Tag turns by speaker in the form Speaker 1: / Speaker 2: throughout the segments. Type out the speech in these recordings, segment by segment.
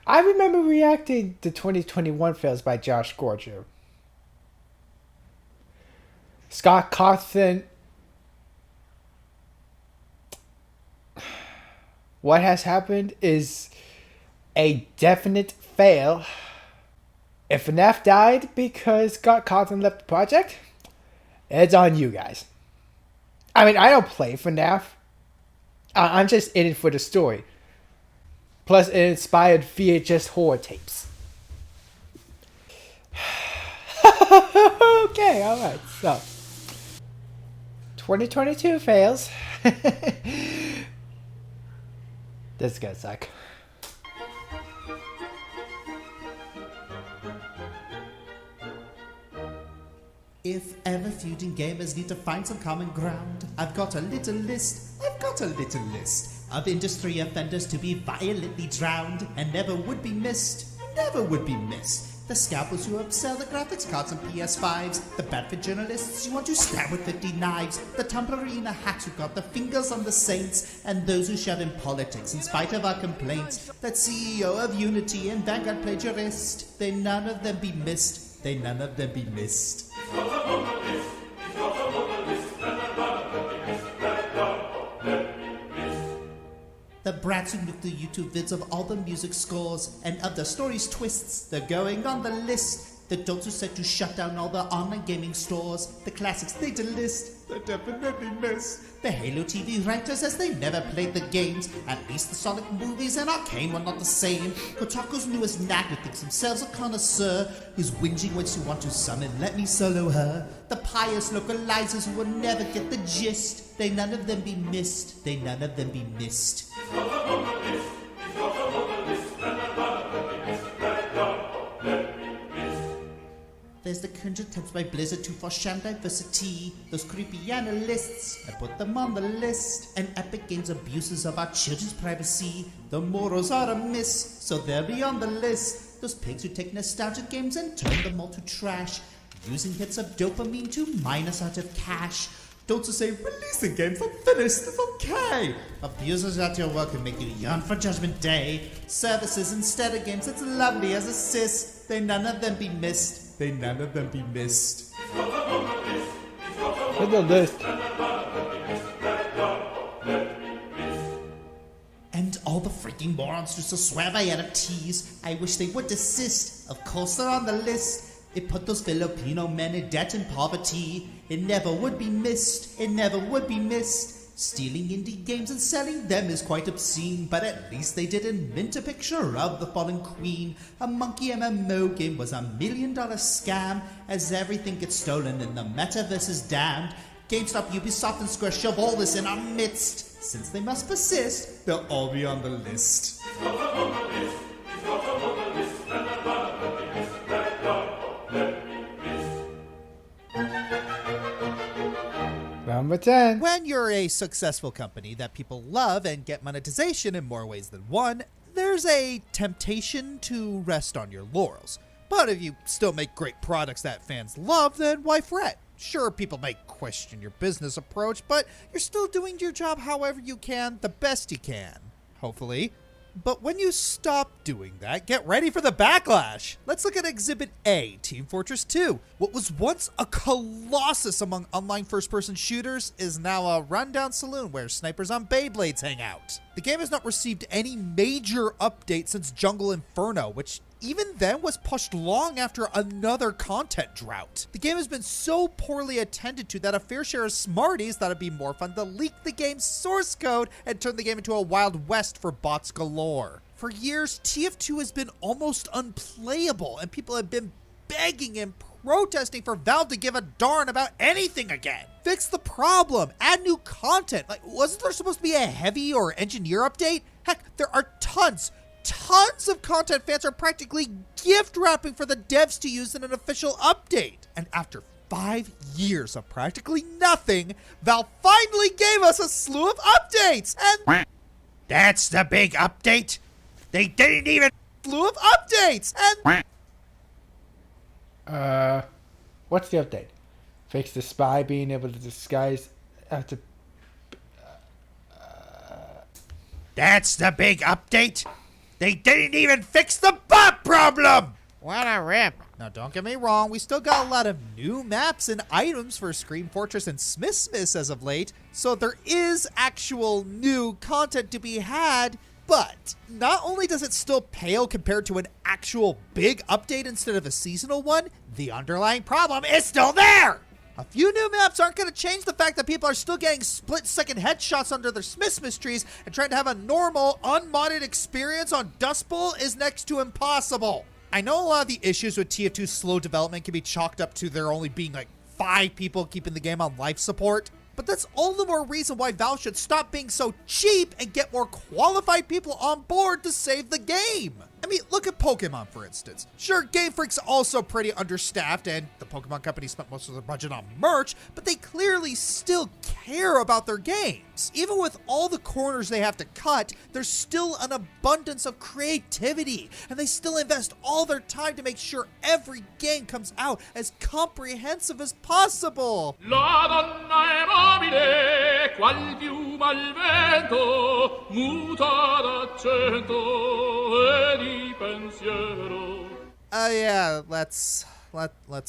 Speaker 1: I remember reacting to 2021 fails by Joshscorcher. Scott Cawthon. What has happened is a definite fail. If FNAF died because Scott Cawthon left the project, it's on you guys. I mean, I don't play FNAF. I'm just in it for the story. Plus, it inspired VHS horror tapes. Okay, alright, so. 2022 fails. This is gonna suck.
Speaker 2: If ever feuding gamers need to find some common ground, I've got a little list of industry offenders to be violently drowned and never would be missed. The scalpers who upsell the graphics cards and PS5s, the Bedford journalists you want to stab with 50 knives, the Tumblerina hacks who got their fingers on the saints, and those who shove in politics in spite of our complaints. That CEO of Unity and Vanguard plagiarist, they none of them be missed. The brats who look through YouTube vids of all the music scores and of the story's twists, they're going on the list. The dolts who said to shut down all the online gaming stores, the classics they delist, they're definitely missed. The Halo TV writers as they never played the games, at least the Sonic movies and Arcane were not the same. Kotaku's newest nag who thinks himself a connoisseur, who's whinging when she want to summon let me solo her. The pious localizers who will never get the gist, they none of them be missed. There's the cringe attempts by Blizzard to foreshadow diversity. Those creepy analysts, I put them on the list. And Epic Games abuses of our children's privacy. The morals are amiss, so they'll be on the list. Those pigs who take nostalgic games and turn them all to trash, using hits of dopamine to mine us out of cash. Don't just say releasing games unfinished is okay. Abusers at your work can make you yearn for Judgment Day. Services instead of games, it's lovely as a sis. They none of them be missed.
Speaker 1: With the list.
Speaker 2: And all the freaking morons used to swear by NFTs. I wish they would desist. Of course they're on the list. It put those Filipino men in debt and poverty. It never would be missed. Stealing indie games and selling them is quite obscene, but at least they didn't mint a picture of the fallen queen. A monkey MMO game was $1 million scam, as everything gets stolen and the metaverse is damned. GameStop, Ubisoft, and Square shove all this in our midst. Since they must persist, they'll all be on the list.
Speaker 1: Number 10.
Speaker 3: When you're a successful company that people love and get monetization in more ways than one, there's a temptation to rest on your laurels. But if you still make great products that fans love, then why fret? Sure, people may question your business approach, but you're still doing your job however you can, the best you can. Hopefully. But when you stop doing that, get ready for the backlash. Let's look at Exhibit A, Team Fortress 2. What was once a colossus among online first-person shooters is now a rundown saloon where snipers on Beyblades hang out. The game has not received any major update since Jungle Inferno, which even then was pushed long after another content drought. The game has been so poorly attended to that a fair share of smarties thought it'd be more fun to leak the game's source code and turn the game into a Wild West for bots galore. For years, TF2 has been almost unplayable, and people have been begging and protesting for Valve to give a darn about anything again. Fix the problem, add new content. Like, wasn't there supposed to be a heavy or engineer update? Heck, there are tons of content fans are practically gift wrapping for the devs to use in an official update. And after 5 years of practically nothing, Valve finally gave us a slew of updates. And
Speaker 4: that's the big update? They didn't even
Speaker 3: slew of updates. And
Speaker 1: what's the update? Fix the spy being able to disguise after.
Speaker 4: That's the big update? They didn't even fix the bot problem!
Speaker 5: What a rip.
Speaker 3: Now, don't get me wrong, we still got a lot of new maps and items for Scream Fortress and Smithsmith as of late, so there is actual new content to be had, but not only does it still pale compared to an actual big update instead of a seasonal one, the underlying problem is still there! A few new maps aren't going to change the fact that people are still getting split-second headshots under their Smithsmith trees, and trying to have a normal, unmodded experience on Dust Bowl is next to impossible. I know a lot of the issues with TF2's slow development can be chalked up to there only being like 5 people keeping the game on life support, but that's all the more reason why Valve should stop being so cheap and get more qualified people on board to save the game. I mean, look at Pokemon, for instance. Sure, Game Freak's also pretty understaffed, and the Pokemon Company spent most of their budget on merch, but they clearly still care about their games. Even with all the corners they have to cut, there's still an abundance of creativity, and they still invest all their time to make sure every game comes out as comprehensive as possible.
Speaker 6: La donna è mobile, qual piuma al vento, muta d'accento e di pensiero.
Speaker 3: Yeah, let's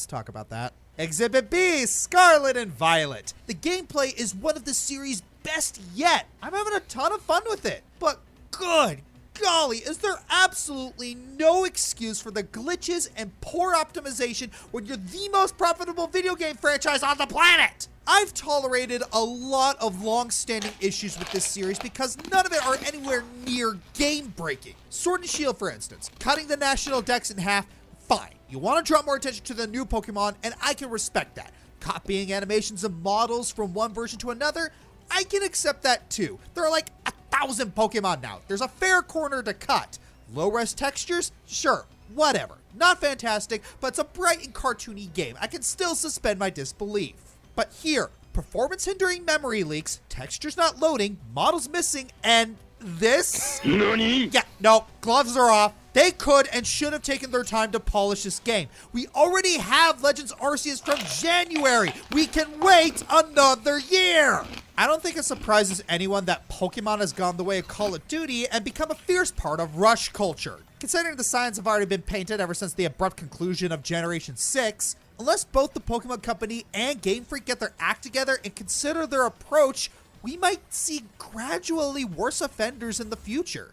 Speaker 3: talk about that. Exhibit B, Scarlet and Violet. The gameplay is one of the series' best yet. I'm having a ton of fun with it, but good golly, is there absolutely no excuse for the glitches and poor optimization when you're the most profitable video game franchise on the planet? I've tolerated a lot of long-standing issues with this series because none of it are anywhere near game-breaking. Sword and Shield, for instance, cutting the national decks in half, fine. You want to draw more attention to the new Pokemon, and I can respect that. Copying animations and models from one version to another, I can accept that too. There are like 1,000 Pokemon now. There's a fair corner to cut. Low-res textures? Sure, whatever. Not fantastic, but it's a bright and cartoony game. I can still suspend my disbelief. But here, performance-hindering memory leaks, textures not loading, models missing, and this?
Speaker 4: Nani?
Speaker 3: Yeah, no, gloves are off. They could and should have taken their time to polish this game. We already have Legends Arceus from January. We can wait another year. I don't think it surprises anyone that Pokemon has gone the way of Call of Duty and become a fierce part of rush culture. Considering the signs have already been painted ever since the abrupt conclusion of Generation 6, unless both the Pokemon Company and Game Freak get their act together and consider their approach, we might see gradually worse offenders in the future.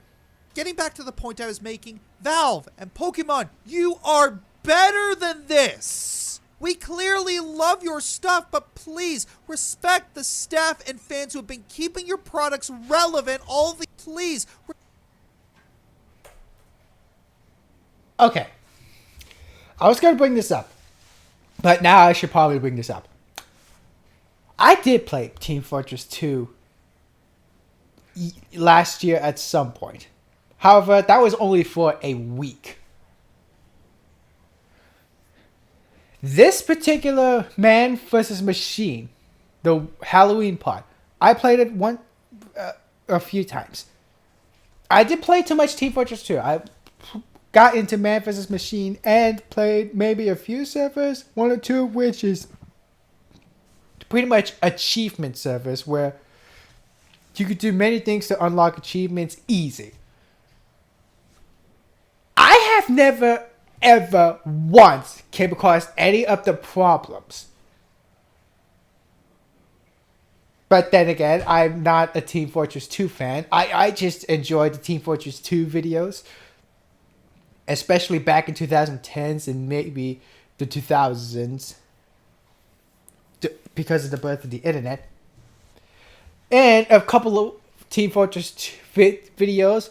Speaker 3: Getting back to the point I was making, Valve and Pokemon, you are better than this! We clearly love your stuff, but please respect the staff and fans who have been keeping your products relevant all the... Please.
Speaker 1: Okay. I was going to bring this up, but now I should probably bring this up. I did play Team Fortress 2 last year at some point. However, that was only for a week. This particular Man vs. Machine, the Halloween part, I played it a few times. I did play too much Team Fortress 2. I got into Man vs. Machine and played maybe a few servers, 1 or 2, which is pretty much achievement servers where you could do many things to unlock achievements easy. I have never ever once came across any of the problems. But then again, I'm not a Team Fortress 2 fan. I just enjoyed the Team Fortress 2 videos, especially back in 2010s and maybe the 2000s, because of the birth of the internet. And a couple of Team Fortress 2 videos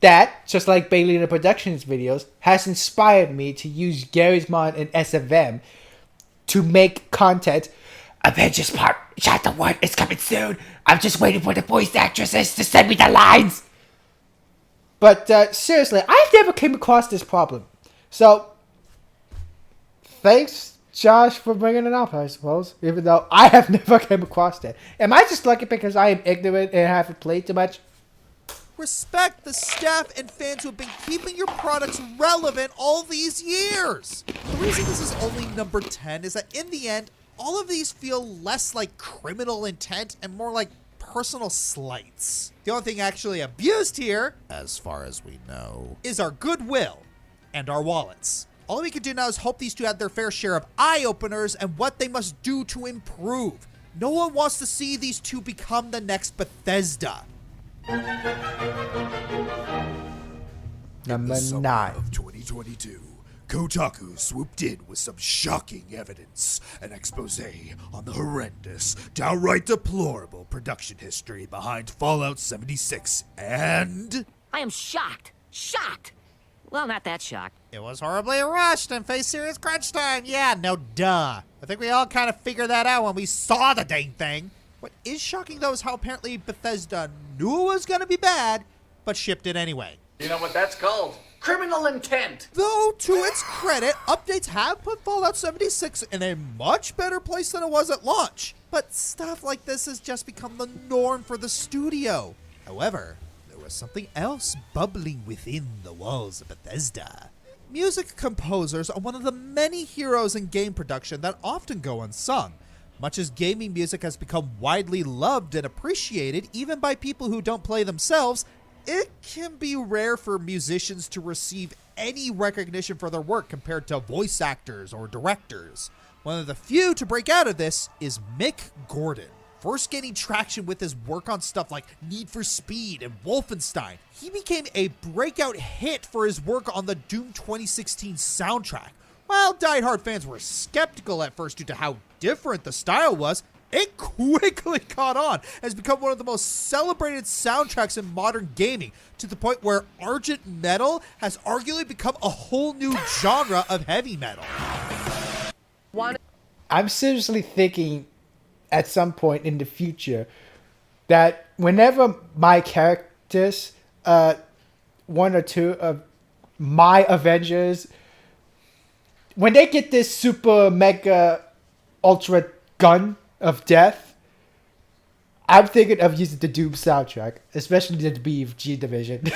Speaker 1: that, just like Bailey in the Productions videos, has inspired me to use Gary's Mod and SFM to make content. Avengers Part Chapter 1 is coming soon. I'm just waiting for the voice actresses to send me the lines. But seriously, I've never came across this problem. So, thanks, Josh, for bringing it up, I suppose. Even though I have never came across it. Am I just lucky because I am ignorant and haven't played too much?
Speaker 3: Respect the staff and fans who have been keeping your products relevant all these years. The reason this is only number 10 is that in the end, all of these feel less like criminal intent and more like personal slights. The only thing actually abused here, as far as we know, is our goodwill and our wallets. All we can do now is hope these two have their fair share of eye-openers and what they must do to improve. No one wants to see these two become the next Bethesda.
Speaker 1: Number
Speaker 5: Summer
Speaker 1: 9.
Speaker 5: of 2022, Kotaku swooped in with some shocking evidence, an expose on the horrendous, downright deplorable production history behind Fallout 76, and...
Speaker 7: I am shocked. Shocked. Well, not that shocked.
Speaker 3: It was horribly rushed and faced serious crunch time. Yeah, no duh. I think we all kind of figured that out when we saw the dang thing. What is shocking, though, is how apparently Bethesda knew it was going to be bad, but shipped it anyway.
Speaker 8: You know what that's called? Criminal intent.
Speaker 3: Though, to its credit, updates have put Fallout 76 in a much better place than it was at launch. But stuff like this has just become the norm for the studio. However, there was something else bubbling within the walls of Bethesda. Music composers are one of the many heroes in game production that often go unsung. Much as gaming music has become widely loved and appreciated even by people who don't play themselves, it can be rare for musicians to receive any recognition for their work compared to voice actors or directors. One of the few to break out of this is Mick Gordon. First gaining traction with his work on stuff like Need for Speed and Wolfenstein, he became a breakout hit for his work on the Doom 2016 soundtrack. While diehard fans were skeptical at first due to how different the style was, it quickly caught on and has become one of the most celebrated soundtracks in modern gaming, to the point where Argent Metal has arguably become a whole new genre of heavy metal.
Speaker 1: I'm seriously thinking at some point in the future that whenever my characters, one or two of my Avengers, when they get this super mega ultra gun of death, I'm thinking of using the Doom soundtrack, especially the BFG division.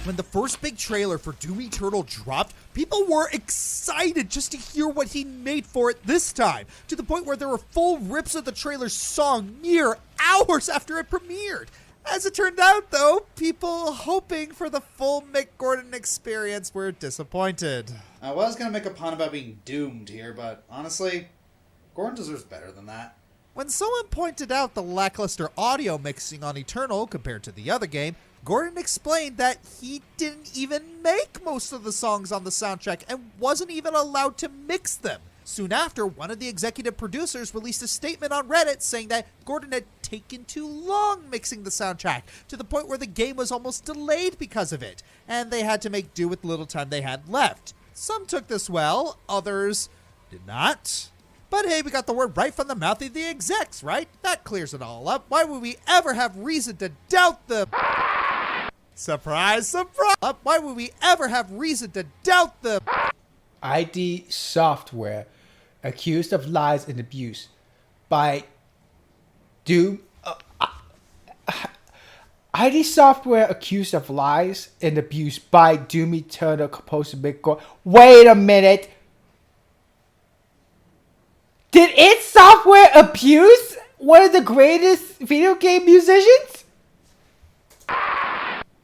Speaker 3: When the first big trailer for Doom Eternal dropped, people were excited just to hear what he made for it this time, to the point where there were full rips of the trailer sung mere hours after it premiered. As it turned out, though, people hoping for the full Mick Gordon experience were disappointed.
Speaker 9: I was going to make a pun about being doomed here, but honestly, Gordon deserves better than that.
Speaker 3: When someone pointed out the lackluster audio mixing on Eternal compared to the other game, Gordon explained that he didn't even make most of the songs on the soundtrack and wasn't even allowed to mix them. Soon after, one of the executive producers released a statement on Reddit saying that Gordon had taken too long mixing the soundtrack, to the point where the game was almost delayed because of it, and they had to make do with the little time they had left. Some took this well, others did not. But hey, we got the word right from the mouth of the execs, right? That clears it all up. Why would we ever have reason to doubt them? Surprise, surprise! Why would we ever have reason to doubt them?
Speaker 1: ID Software accused of lies and abuse by Doom. ID Software accused of lies and abuse by Doom Eternal composer Mick Gordon. Wait a minute. Did id Software abuse one of the greatest video game musicians?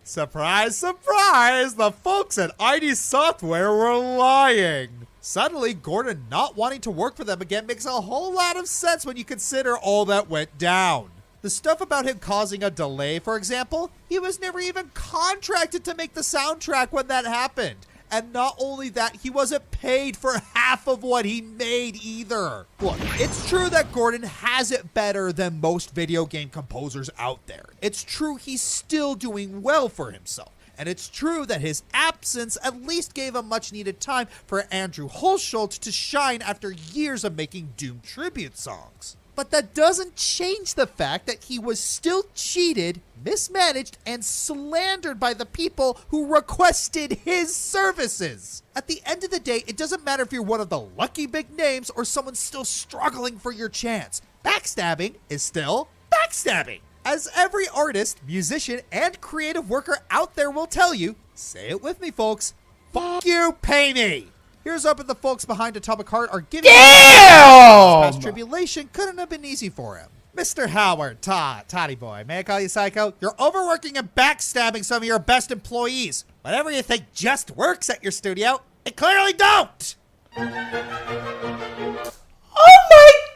Speaker 3: Surprise, surprise! The folks at ID Software were lying. Suddenly, Gordon not wanting to work for them again makes a whole lot of sense when you consider all that went down. The stuff about him causing a delay, for example, he was never even contracted to make the soundtrack when that happened. And not only that, he wasn't paid for half of what he made either. Look, it's true that Gordon has it better than most video game composers out there. It's true he's still doing well for himself. And it's true that his absence at least gave a much needed time for Andrew Hulshult to shine after years of making Doom tribute songs. But that doesn't change the fact that he was still cheated, mismanaged, and slandered by the people who requested his services. At the end of the day, it doesn't matter if you're one of the lucky big names or someone still struggling for your chance. Backstabbing is still backstabbing. As every artist, musician, and creative worker out there will tell you, say it with me, folks, fuck you, pay me. Here's hoping the folks behind Atomic Heart are giving
Speaker 1: Damn!
Speaker 3: past tribulation couldn't have been easy for him. Mr. Howard, Toddy boy, may I call you psycho? You're overworking and backstabbing some of your best employees. Whatever you think just works at your studio, it clearly don't!
Speaker 1: Oh my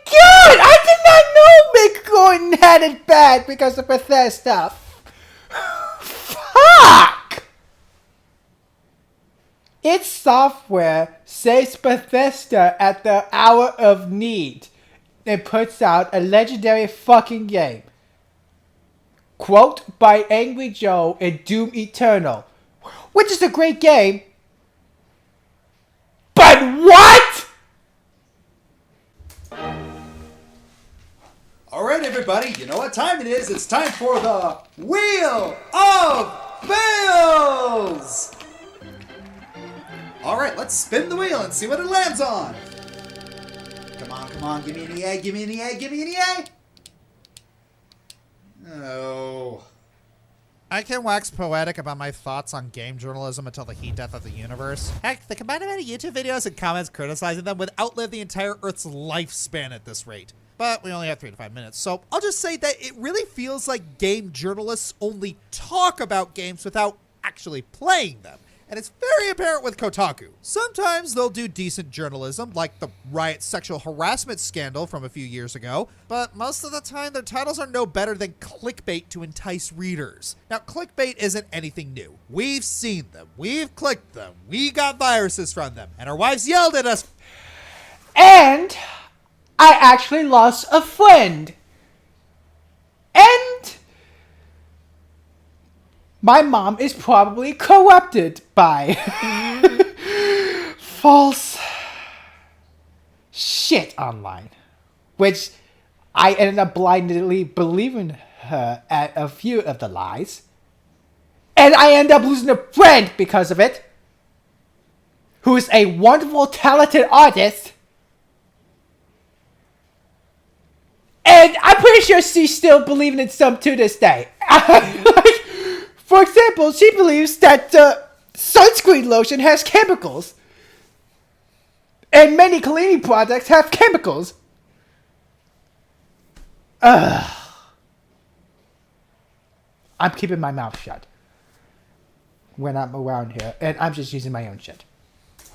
Speaker 1: god! I did not know Mick Gordon had it bad because of Bethesda. Fuck! Its software saves Bethesda at the hour of need and puts out a legendary fucking game. Quote by Angry Joe in Doom Eternal, which is a great game. But what?
Speaker 9: Alright, everybody, you know what time it is. It's time for the Wheel of Fails! Alright, let's spin the wheel and see what it lands on. Come on, give me an EA, give me an EA, give me an EA! Oh.
Speaker 3: I can wax poetic about my thoughts on game journalism until the heat death of the universe. Heck, the combined amount of YouTube videos and comments criticizing them would outlive the entire Earth's lifespan at this rate. But we only have 3 to 5 minutes, so I'll just say that it really feels like game journalists only talk about games without actually playing them. And it's very apparent with Kotaku. Sometimes they'll do decent journalism, like the Riot sexual harassment scandal from a few years ago, but most of the time their titles are no better than clickbait to entice readers. Now, clickbait isn't anything new. We've seen them, we've clicked them, we got viruses from them, and our wives yelled at us.
Speaker 1: And I actually lost a friend. And my mom is probably corrupted by false shit online, which I ended up blindly believing her at a few of the lies. And I end up losing a friend because of it, who is a wonderful, talented artist. And I'm pretty sure she's still believing in some to this day. For example, she believes that sunscreen lotion has chemicals. And many cleaning products have chemicals. I'm keeping my mouth shut when I'm around here. And I'm just using my own shit.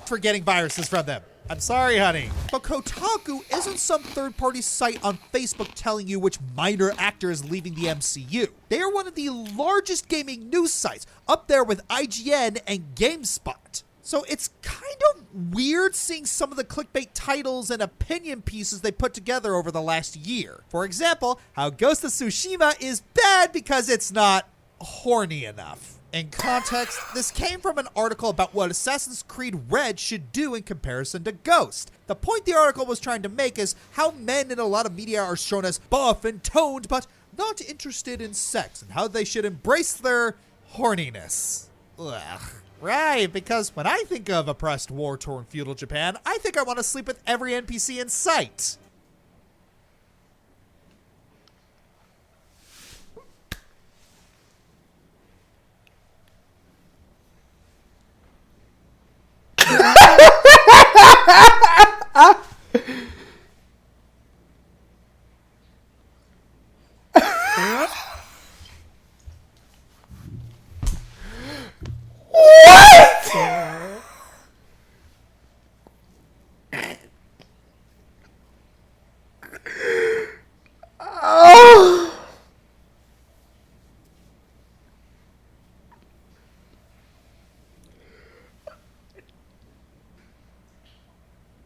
Speaker 3: For getting viruses from them. I'm sorry, honey. But Kotaku isn't some third-party site on Facebook telling you which minor actor is leaving the MCU. They are one of the largest gaming news sites, up there with IGN and GameSpot. So it's kind of weird seeing some of the clickbait titles and opinion pieces they put together over the last year. For example, how Ghost of Tsushima is bad because it's not horny enough. In context, this came from an article about what Assassin's Creed Red should do in comparison to Ghost. The point the article was trying to make is how men in a lot of media are shown as buff and toned, but not interested in sex, and how they should embrace their horniness. Ugh. Right, because when I think of oppressed, war-torn feudal Japan, I think I want to sleep with every NPC in sight.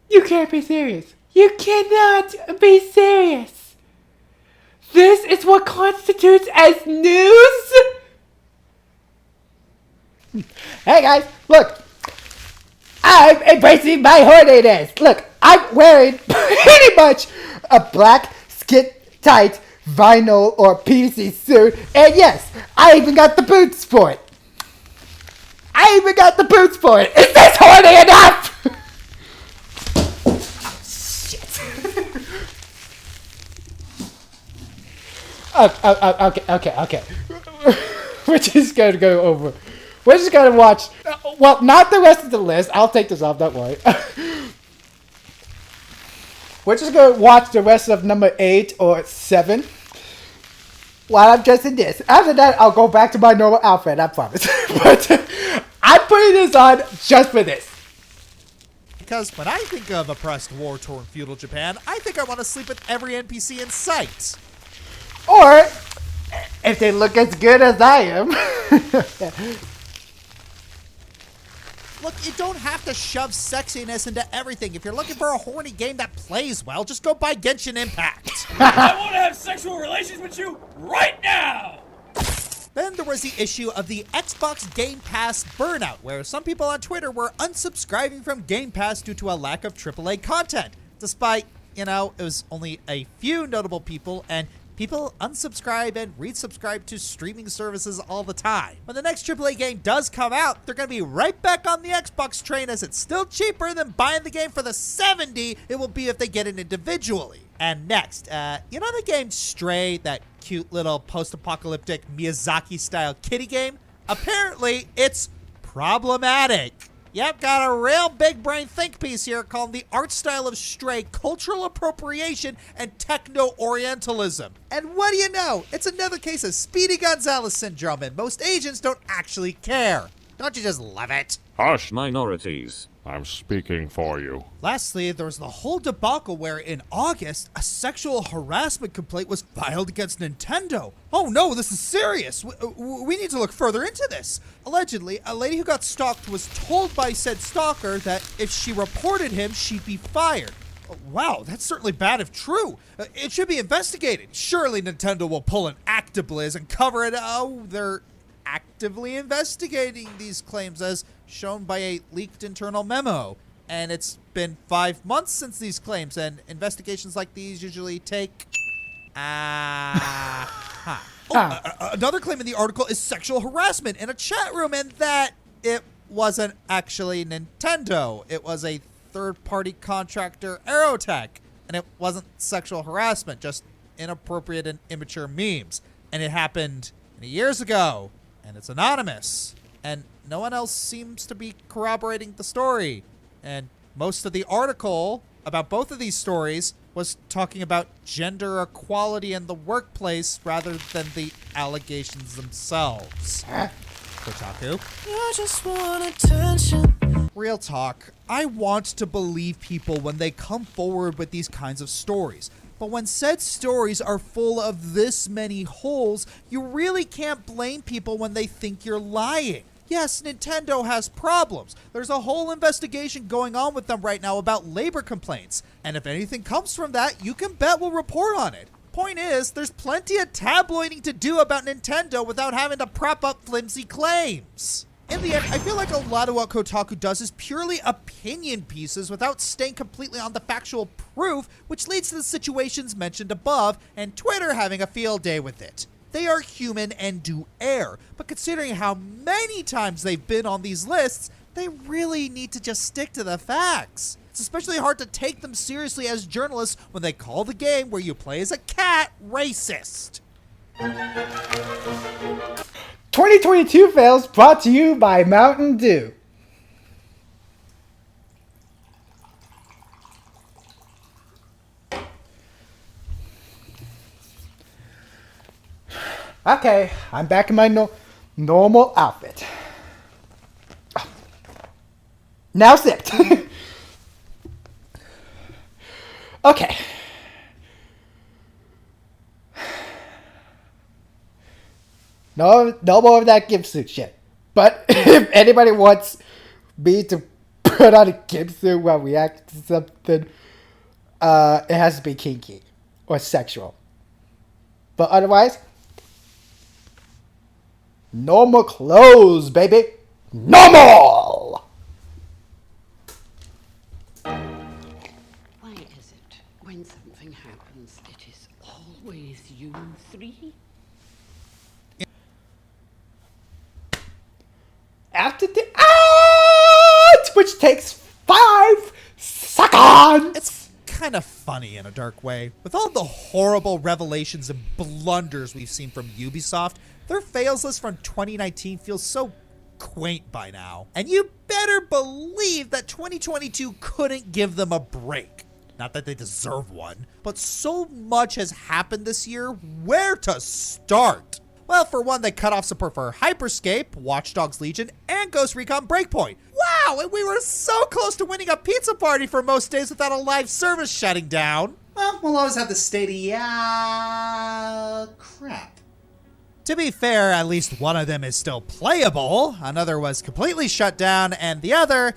Speaker 1: You can't be serious. You cannot be serious. This is what constitutes as news? Hey guys, look. I'm embracing my horniness. Look, I'm wearing pretty much a black skin-tight vinyl or PVC suit. And yes, I even got the boots for it. Is this horny enough? Okay. We're just gonna go over. We're just gonna watch Well, not the rest of the list. I'll take this off, don't worry. We're just going to watch the rest of number 8 or 7 while I'm dressed in this. After that, I'll go back to my normal outfit, I promise. But I'm putting this on just for this.
Speaker 3: Because when I think of oppressed, war-torn feudal Japan, I think I want to sleep with every NPC in sight.
Speaker 1: Or, if they look as good as I am.
Speaker 3: Look, you don't have to shove sexiness into everything. If you're looking for a horny game that plays well, just go buy Genshin Impact.
Speaker 6: I want to have sexual relations with you right now!
Speaker 3: Then there was the issue of the Xbox Game Pass burnout, where some people on Twitter were unsubscribing from Game Pass due to a lack of AAA content. Despite, it was only a few notable people, and people unsubscribe and resubscribe to streaming services all the time. When the next AAA game does come out, they're going to be right back on the Xbox train, as it's still cheaper than buying the game for the $70 it will be if they get it individually. And next, the game Stray, that cute little post-apocalyptic Miyazaki-style kiddie game? Apparently, it's problematic. Yep, got a real big brain think piece here called The Art Style of Stray, Cultural Appropriation and Techno-Orientalism. And what do you know? It's another case of Speedy Gonzales syndrome, and most Asians don't actually care. Don't you just love it?
Speaker 10: Harsh minorities. I'm speaking for you.
Speaker 3: Lastly, there was the whole debacle where in August, a sexual harassment complaint was filed against Nintendo. Oh no, this is serious. We need to look further into this. Allegedly, a lady who got stalked was told by said stalker that if she reported him, she'd be fired. Wow, that's certainly bad if true. It should be investigated. Surely Nintendo will pull an Actibliz and cover it. Oh, they're actively investigating these claims as shown by a leaked internal memo. And it's been 5 months since these claims, and investigations like these usually take... another claim in the article is sexual harassment in a chat room, and that it wasn't actually Nintendo. It was a third-party contractor, Aerotech. And it wasn't sexual harassment, just inappropriate and immature memes. And it happened years ago. And it's anonymous, and no one else seems to be corroborating the story. And most of the article about both of these stories was talking about gender equality in the workplace rather than the allegations themselves. Kotaku.
Speaker 11: I just want attention.
Speaker 3: Real talk, I want to believe people when they come forward with these kinds of stories. But when said stories are full of this many holes, you really can't blame people when they think you're lying. Yes, Nintendo has problems. There's a whole investigation going on with them right now about labor complaints. And if anything comes from that, you can bet we'll report on it. Point is, there's plenty of tabloiding to do about Nintendo without having to prop up flimsy claims. In the end, I feel like a lot of what Kotaku does is purely opinion pieces without staying completely on the factual proof, which leads to the situations mentioned above, and Twitter having a field day with it. They are human and do err, but considering how many times they've been on these lists, they really need to just stick to the facts. It's especially hard to take them seriously as journalists when they call the game where you play as a cat racist.
Speaker 1: 2022 fails brought to you by Mountain Dew. Okay, I'm back in my normal outfit. Now sit. Okay. No more of that gimp suit shit. But if anybody wants me to put on a gimp suit while reacting to something, it has to be kinky or sexual. But otherwise, normal clothes, baby. Normal!
Speaker 11: Why is it when something happens, it is always you three?
Speaker 1: After the out, which takes 5 seconds.
Speaker 3: It's kind of funny in a dark way. With all the horrible revelations and blunders we've seen from Ubisoft, their fails list from 2019 feels so quaint by now. And you better believe that 2022 couldn't give them a break. Not that they deserve one, but so much has happened this year. Where to start? Well, for one, they cut off support for Hyperscape, Watch Dogs Legion, and Ghost Recon Breakpoint. Wow, and we were so close to winning a pizza party for most days without a live service shutting down.
Speaker 9: Well, we'll always have the Stadia crap.
Speaker 3: To be fair, at least one of them is still playable. Another was completely shut down, and the other...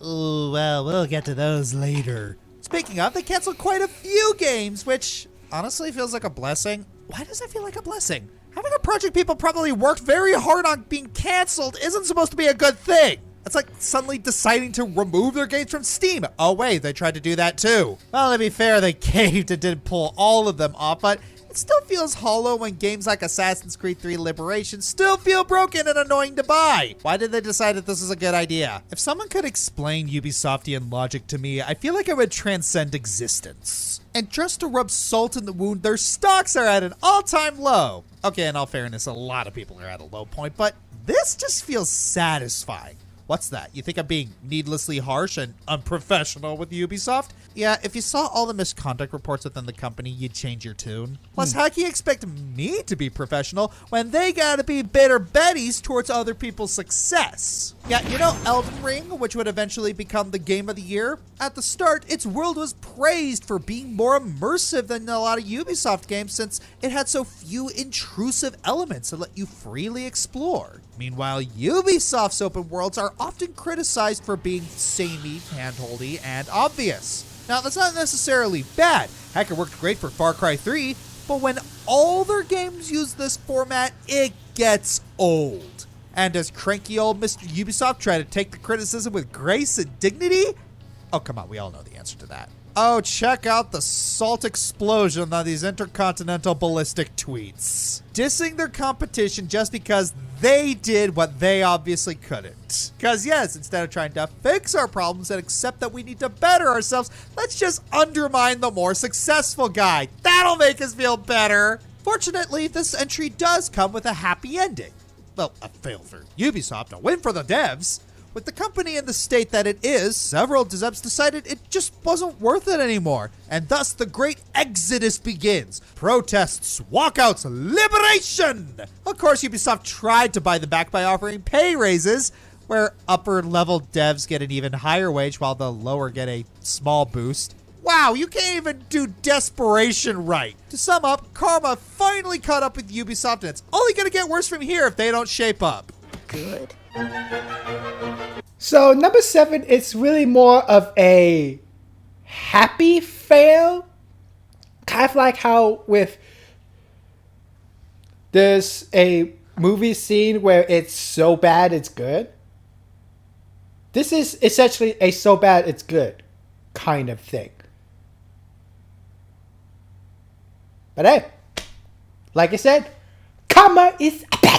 Speaker 3: Ooh, well, we'll get to those later. Speaking of, they canceled quite a few games, which honestly feels like a blessing. Why does it feel like a blessing? Having a project people probably worked very hard on being canceled isn't supposed to be a good thing. It's like suddenly deciding to remove their games from Steam. Oh wait, they tried to do that too. Well, to be fair, they caved and didn't pull all of them off, but it still feels hollow when games like Assassin's Creed 3 Liberation still feel broken and annoying to buy. Why did they decide that this is a good idea? If someone could explain Ubisoftian logic to me, I feel like it would transcend existence. And just to rub salt in the wound, their stocks are at an all-time low. Okay, in all fairness, a lot of people are at a low point, but this just feels satisfying. What's that? You think I'm being needlessly harsh and unprofessional with Ubisoft? Yeah, if you saw all the misconduct reports within the company, you'd change your tune. Plus, how can you expect me to be professional when they gotta be bitter Betties towards other people's success? Yeah, you know Elden Ring, which would eventually become the game of the year? At the start, its world was praised for being more immersive than a lot of Ubisoft games since it had so few intrusive elements to let you freely explore. Meanwhile, Ubisoft's open worlds are often criticized for being samey, handholdy, and obvious. Now, that's not necessarily bad. Heck, it worked great for Far Cry 3, but when all their games use this format, it gets old. And does cranky old Mr. Ubisoft try to take the criticism with grace and dignity? Oh, come on, we all know the answer to that. Oh, check out the salt explosion on these intercontinental ballistic tweets. Dissing their competition just because they did what they obviously couldn't. Because yes, instead of trying to fix our problems and accept that we need to better ourselves, let's just undermine the more successful guy. That'll make us feel better. Fortunately, this entry does come with a happy ending. Well, a fail for Ubisoft, a win for the devs. With the company in the state that it is, several devs decided it just wasn't worth it anymore, and thus the great exodus begins. Protests, walkouts, liberation! Of course, Ubisoft tried to buy them back by offering pay raises, where upper-level devs get an even higher wage while the lower get a small boost. Wow, you can't even do desperation right. To sum up, karma finally caught up with Ubisoft, and it's only gonna get worse from here if they don't shape up.
Speaker 7: Good.
Speaker 1: So number 7, it's really more of a happy fail. Kind of like how with there's a movie scene where it's so bad it's good. This is essentially a so bad it's good kind of thing. But hey, like I said, karma is a bitch.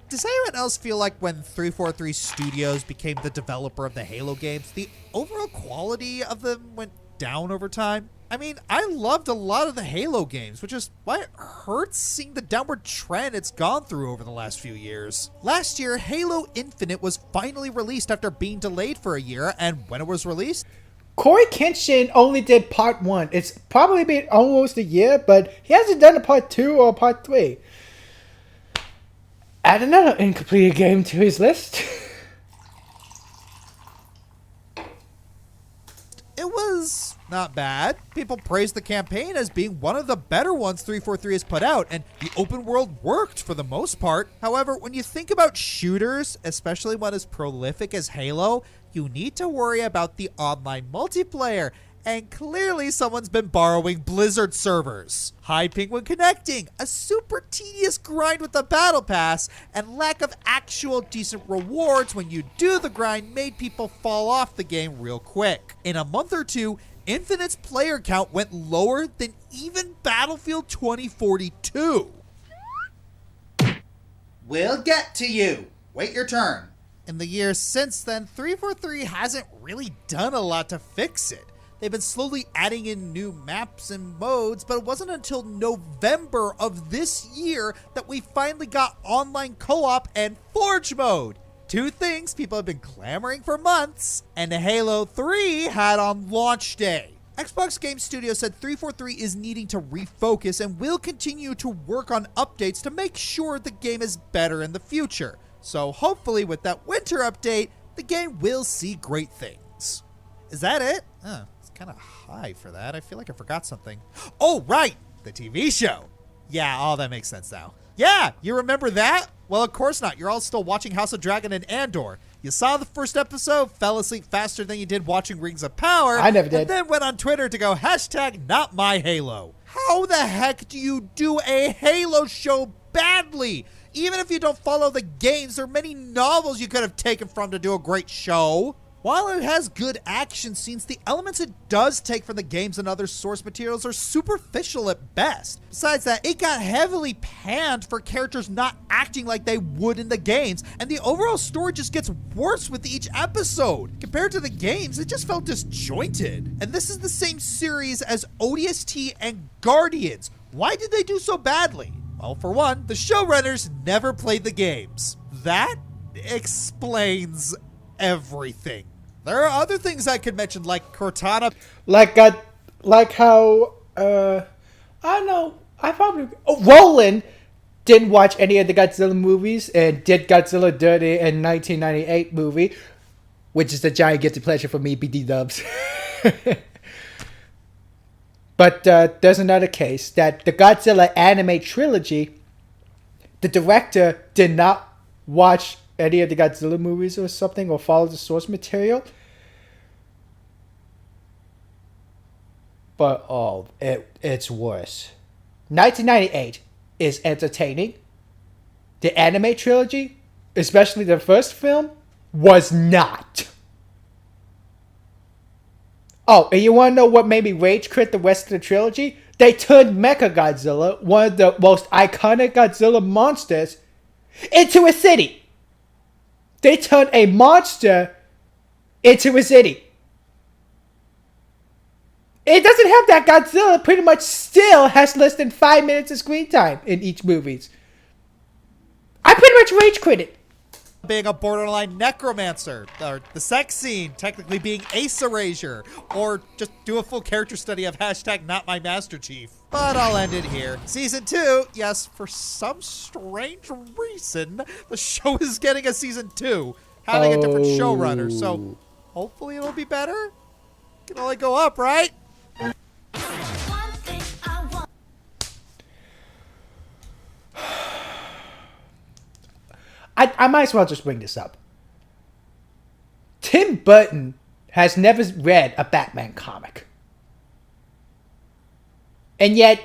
Speaker 3: Does anyone else feel like when 343 Studios became the developer of the Halo games, the overall quality of them went down over time? I mean, I loved a lot of the Halo games, which is why it hurts seeing the downward trend it's gone through over the last few years. Last year, Halo Infinite was finally released after being delayed for a year, and when it was released,
Speaker 1: Corey Kenshin only did part 1. It's probably been almost a year, but he hasn't done a part 2 or part 3. Add another incomplete game to his list.
Speaker 3: it was not bad. People praised the campaign as being one of the better ones 343 has put out, and the open world worked for the most part. However, when you think about shooters, especially one as prolific as Halo, you need to worry about the online multiplayer. And clearly someone's been borrowing Blizzard servers. High ping when connecting, a super tedious grind with the battle pass, and lack of actual decent rewards when you do the grind made people fall off the game real quick. In a month or two, Infinite's player count went lower than even Battlefield 2042.
Speaker 9: We'll get to you. Wait your turn.
Speaker 3: In the years since then, 343 hasn't really done a lot to fix it. They've been slowly adding in new maps and modes, but it wasn't until November of this year that we finally got online co-op and Forge mode. Two things people have been clamoring for months, and Halo 3 had on launch day. Xbox Game Studios said 343 is needing to refocus and will continue to work on updates to make sure the game is better in the future. So hopefully with that winter update, the game will see great things. Is that it? It's kind of high for that. I feel like I forgot something. Oh, right! The TV show. Yeah, all that makes sense now. Yeah, you remember that? Well, of course not. You're all still watching House of Dragon and Andor. You saw the first episode, fell asleep faster than you did watching Rings of Power.
Speaker 1: I never did.
Speaker 3: And then went on Twitter to go, #NotMyHalo. How the heck do you do a Halo show badly? Even if you don't follow the games, there are many novels you could have taken from to do a great show. While it has good action scenes, the elements it does take from the games and other source materials are superficial at best. Besides that, it got heavily panned for characters not acting like they would in the games, and the overall story just gets worse with each episode. Compared to the games, it just felt disjointed. And this is the same series as ODST and Guardians. Why did they do so badly? Well, for one, the showrunners never played the games. That explains everything. There are other things I could mention, like Cortana.
Speaker 1: Like how, I don't know, Roland didn't watch any of the Godzilla movies and did Godzilla Dirty in 1998 movie, which is a giant guilty pleasure for me, BD dubs. But there's another case that the Godzilla anime trilogy, the director did not watch any of the Godzilla movies or something, or follow the source material. But it's worse. 1998 is entertaining. The anime trilogy, especially the first film, was not. Oh, and you want to know what made me rage quit the rest of the trilogy? They turned Mechagodzilla, one of the most iconic Godzilla monsters, into a city. They turned a monster into a city. It doesn't have that. Godzilla pretty much still has less than 5 minutes of screen time in each movies. I pretty much rage quit it.
Speaker 3: Being a borderline necromancer, or the sex scene technically being Ace Erasure, or just do a full character study of #NotMyMasterChief. But I'll end it here. Season 2, yes, for some strange reason, the show is getting a season 2, having a different showrunner, so hopefully it'll be better. Can only go up, right?
Speaker 1: I might as well just bring this up. Tim Burton has never read a Batman comic. And yet,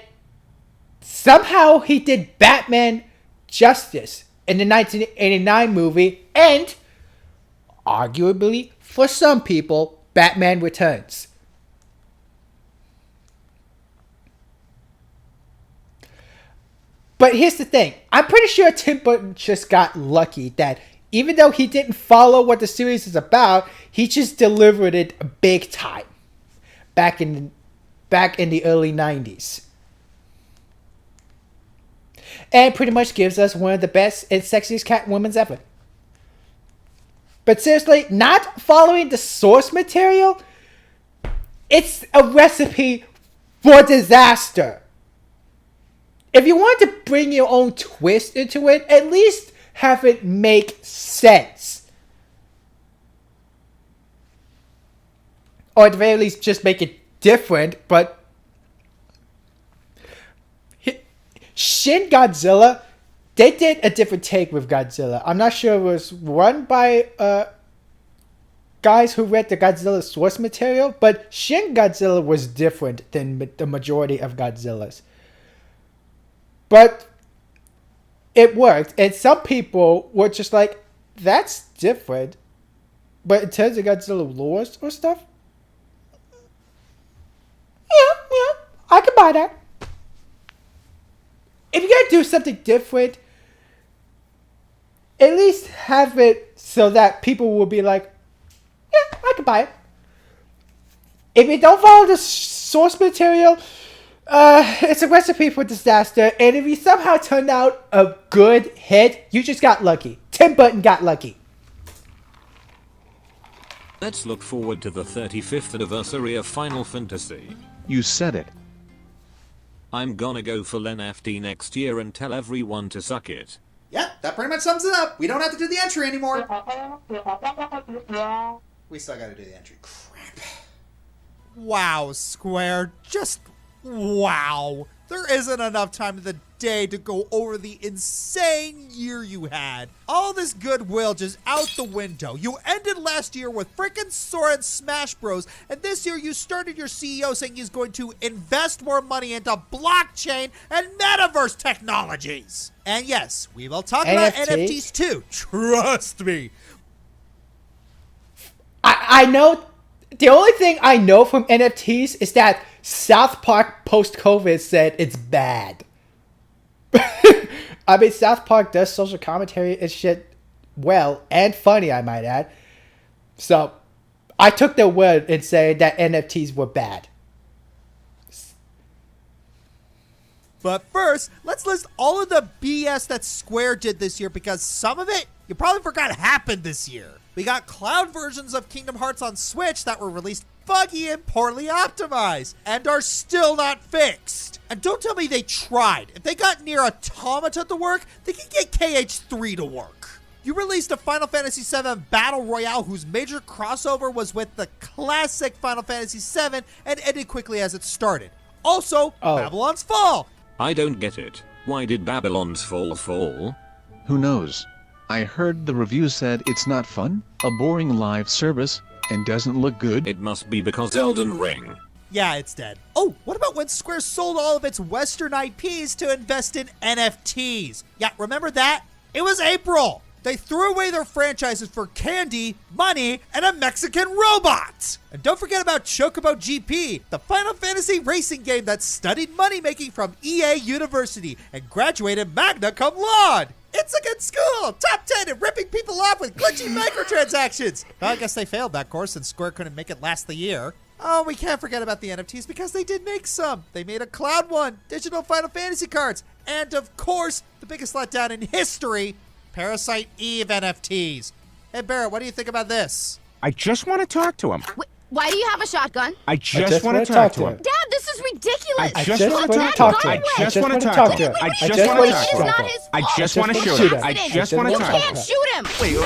Speaker 1: somehow he did Batman justice in the 1989 movie, and, arguably, for some people, Batman Returns. But here's the thing. I'm pretty sure Tim Burton just got lucky that even though he didn't follow what the series is about, he just delivered it big time back in the early 90s. And pretty much gives us one of the best and sexiest Catwoman's ever. But seriously, not following the source material, it's a recipe for disaster. If you want to bring your own twist into it, at least have it make sense. Or at the very least, just make it different, but Shin Godzilla, they did a different take with Godzilla. I'm not sure it was run by guys who read the Godzilla source material, but Shin Godzilla was different than the majority of Godzillas. But it worked, and some people were just like, that's different. But in terms of Godzilla lore or stuff, yeah, I can buy that. If you're gonna do something different, at least have it so that people will be like, yeah, I can buy it. If you don't follow the source material, it's a recipe for disaster. And if you somehow turn out a good hit, you just got lucky. Tim Burton got lucky.
Speaker 12: Let's look forward to the 35th anniversary of Final Fantasy.
Speaker 13: You said it.
Speaker 12: I'm gonna go full NFT next year and tell everyone to suck it.
Speaker 9: Yep, that pretty much sums it up. We don't have to do the entry anymore. We still gotta do the entry. Crap.
Speaker 3: Wow, Square. Just wow. There isn't enough time in the day to go over the insane year you had. All this goodwill just out the window. You ended last year with frickin' Sora and Smash Bros. And this year you started your CEO saying he's going to invest more money into blockchain and metaverse technologies. And yes, we will talk about NFTs too. Trust me.
Speaker 1: I know. The only thing I know from NFTs is that South Park post-COVID said it's bad. I mean, South Park does social commentary and shit well, and funny, I might add. So, I took their word in saying that NFTs were bad.
Speaker 3: But first, let's list all of the BS that Square did this year, because some of it you probably forgot happened this year. We got cloud versions of Kingdom Hearts on Switch that were released buggy and poorly optimized and are still not fixed. And don't tell me they tried. If they got Nier Automata to work, they can get KH3 to work. You released a Final Fantasy VII Battle Royale whose major crossover was with the classic Final Fantasy VII and ended quickly as it started. Also, Babylon's Fall.
Speaker 12: I don't get it. Why did Babylon's Fall?
Speaker 13: Who knows? I heard the review said it's not fun, a boring live service, and doesn't look good.
Speaker 12: It must be because Elden Ring.
Speaker 3: Yeah, it's dead. Oh, what about when Square sold all of its Western IPs to invest in NFTs? Yeah, remember that? It was April. They threw away their franchises for candy, money, and a Mexican robot. And don't forget about Chocobo GP, the Final Fantasy racing game that studied money-making from EA University and graduated magna cum laude. It's a good school, top 10 and ripping people off with glitchy microtransactions. Well, I guess they failed that course and Square couldn't make it last the year. Oh, we can't forget about the NFTs because they did make some. They made a Cloud One, digital Final Fantasy cards, and of course, the biggest letdown in history, Parasite Eve NFTs. Hey Barrett, what do you think about this?
Speaker 4: I just want to talk to him.
Speaker 14: Why do you have a shotgun?
Speaker 4: I just want to talk to him.
Speaker 14: Dad, this is ridiculous.
Speaker 4: I just want to talk to him. I just want to talk to him. I just want to talk to him. I just want to shoot him. I just want to talk to him.
Speaker 14: You can't shoot him.
Speaker 3: Wait,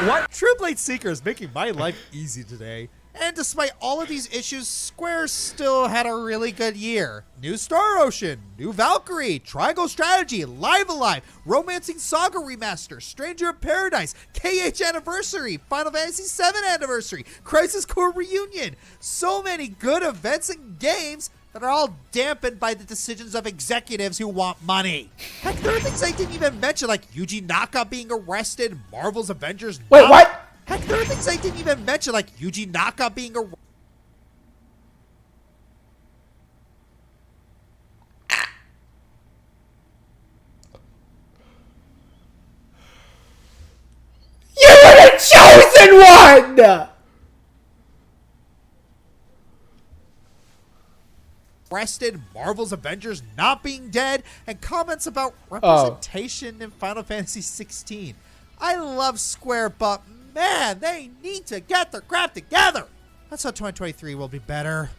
Speaker 3: what? True Blade Seeker is making my life easy today. And despite all of these issues, Square still had a really good year. New Star Ocean, new Valkyrie, Triangle Strategy, Live Alive, Romancing Saga Remaster, Stranger of Paradise, KH Anniversary, Final Fantasy VII Anniversary, Crisis Core Reunion. So many good events and games that are all dampened by the decisions of executives who want money. Heck, there are things I didn't even mention, like Yuji Naka being arrested, Marvel's Avengers.
Speaker 1: Wait, what?
Speaker 3: Heck, there are things I didn't even mention, like Yuji Naka being arrested.
Speaker 1: You're the chosen one!
Speaker 3: Arrested, Marvel's Avengers not being dead, and comments about representation in Final Fantasy 16. I love Square, but man, they need to get their crap together. That's how 2023 will be better.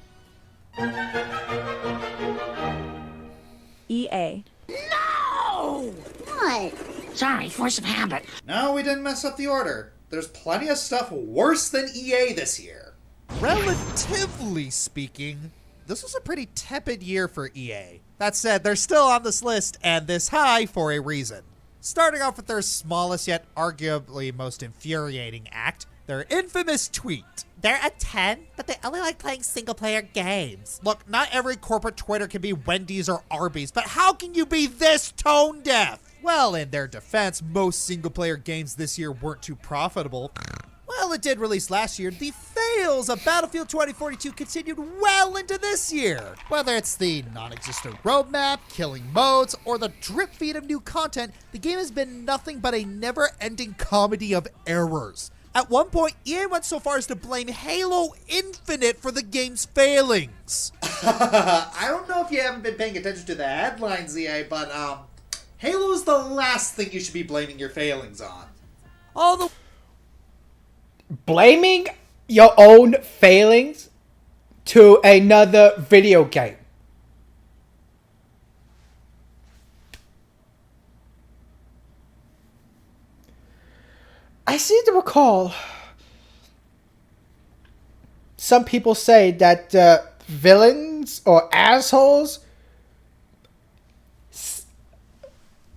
Speaker 15: EA.
Speaker 14: No! What? Sorry, force of habit.
Speaker 9: No, we didn't mess up the order. There's plenty of stuff worse than EA this year.
Speaker 3: Relatively speaking, this was a pretty tepid year for EA. That said, they're still on this list and this high for a reason. Starting off with their smallest yet arguably most infuriating act, their infamous tweet. They're a 10, but they only like playing single-player games. Look, not every corporate Twitter can be Wendy's or Arby's, but how can you be this tone deaf? Well, in their defense, most single-player games this year weren't too profitable. Well, it did release last year. The fails of Battlefield 2042 continued well into this year. Whether it's the non-existent roadmap, killing modes, or the drip feed of new content, the game has been nothing but a never-ending comedy of errors. At one point, EA went so far as to blame Halo Infinite for the game's failings.
Speaker 2: I don't know if you haven't been paying attention to the headlines, EA, but Halo is the last thing you should be blaming your failings on.
Speaker 1: Blaming your own failings to another video game. I seem to recall some people say that villains or assholes,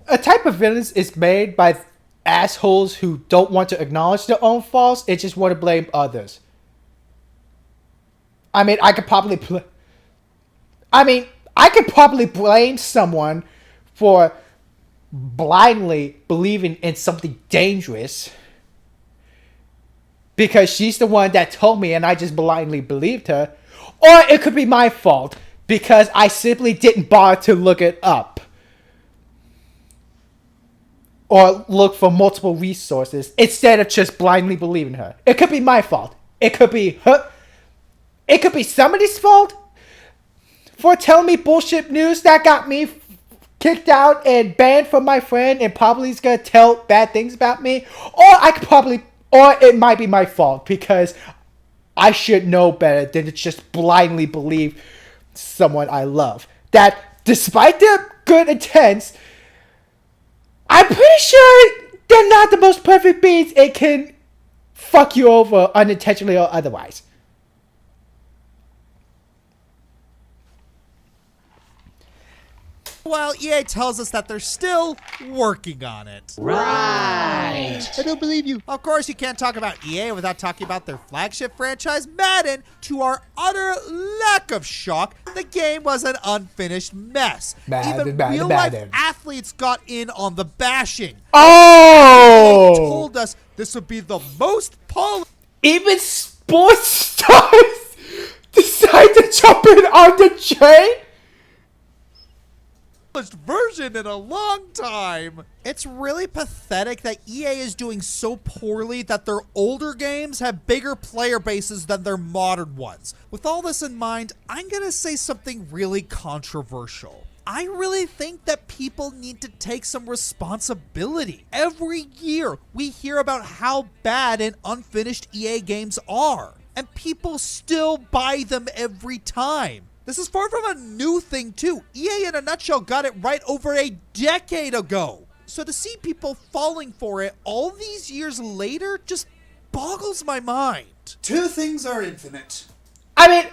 Speaker 1: a type of villains is made by assholes who don't want to acknowledge their own faults and just want to blame others. I mean, I could probably blame someone for blindly believing in something dangerous because she's the one that told me and I just blindly believed her. Or it could be my fault because I simply didn't bother to look it up. Or look for multiple resources instead of just blindly believing her. It could be my fault. It could be her. It could be somebody's fault for telling me bullshit news that got me kicked out and banned from my friend and probably is going to tell bad things about me. Or it might be my fault because I should know better than to just blindly believe someone I love. That despite their good intents, I'm pretty sure they're not the most perfect beings. It can fuck you over unintentionally or otherwise.
Speaker 3: Well, EA tells us that they're still working on it.
Speaker 11: Right.
Speaker 3: I don't believe you. Of course, you can't talk about EA without talking about their flagship franchise, Madden. To our utter lack of shock, the game was an unfinished mess. Even real-life athletes got in on the bashing.
Speaker 1: Oh!
Speaker 3: They told us this would be the most polished.
Speaker 1: Even sports stars decide to jump in on the train?
Speaker 3: Version in a long time. It's really pathetic that EA is doing so poorly that their older games have bigger player bases than their modern ones. With all this in mind, I'm gonna say something really controversial. I really think that people need to take some responsibility. Every year, we hear about how bad and unfinished EA games are, and people still buy them every time. This is far from a new thing, too. EA, in a nutshell, got it right over a decade ago. So to see people falling for it all these years later just boggles my mind.
Speaker 2: Two things are infinite.
Speaker 1: I mean,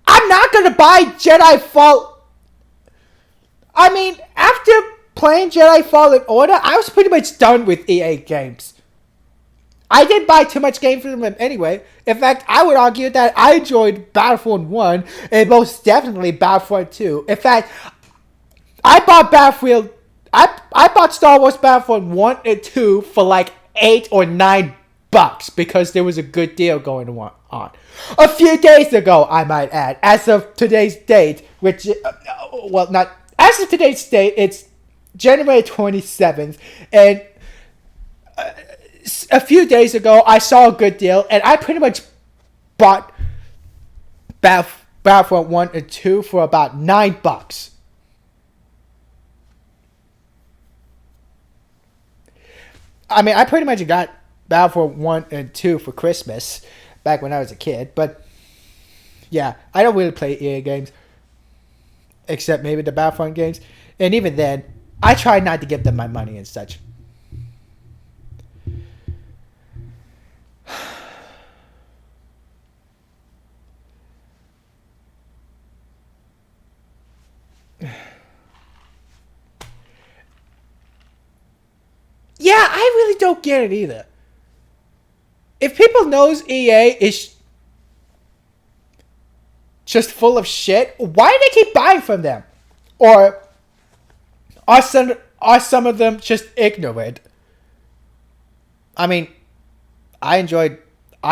Speaker 1: I'm not going to buy Jedi Fall. I mean, after playing Jedi Fallen Order, I was pretty much done with EA games. I didn't buy too much game from them anyway. In fact, I would argue that I enjoyed Battlefront 1 and most definitely Battlefront 2. In fact, I bought Star Wars Battlefront 1 and 2 for like $8 or $9 because there was a good deal going on. A few days ago, I might add, as of today's date, which, not as of today's date, it's January 27th, and a few days ago, I saw a good deal, and I pretty much bought Battlefront 1 and 2 for about $9. I mean, I pretty much got Battlefront 1 and 2 for Christmas back when I was a kid, but yeah, I don't really play EA games, except maybe the Battlefront games, and even then, I try not to give them my money and such. Yeah, I really don't get it either. If people knows EA is just full of shit, why do they keep buying from them? Or are some of them just ignorant? I mean, I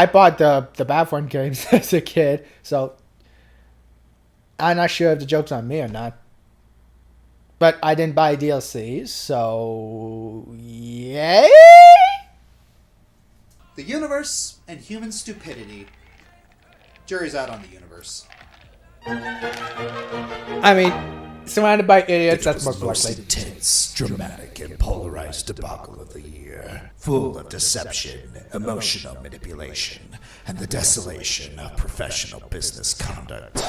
Speaker 1: bought the Battlefront games as a kid, so I'm not sure if the joke's on me or not. But I didn't buy DLC, so yay!
Speaker 9: The universe and human stupidity. Jury's out on the universe.
Speaker 1: I mean, surrounded by idiots, that's more
Speaker 5: most
Speaker 1: likely.
Speaker 5: intense, dramatic, and polarized debacle of the year, full of deception, emotional manipulation, and the desolation of professional business conduct.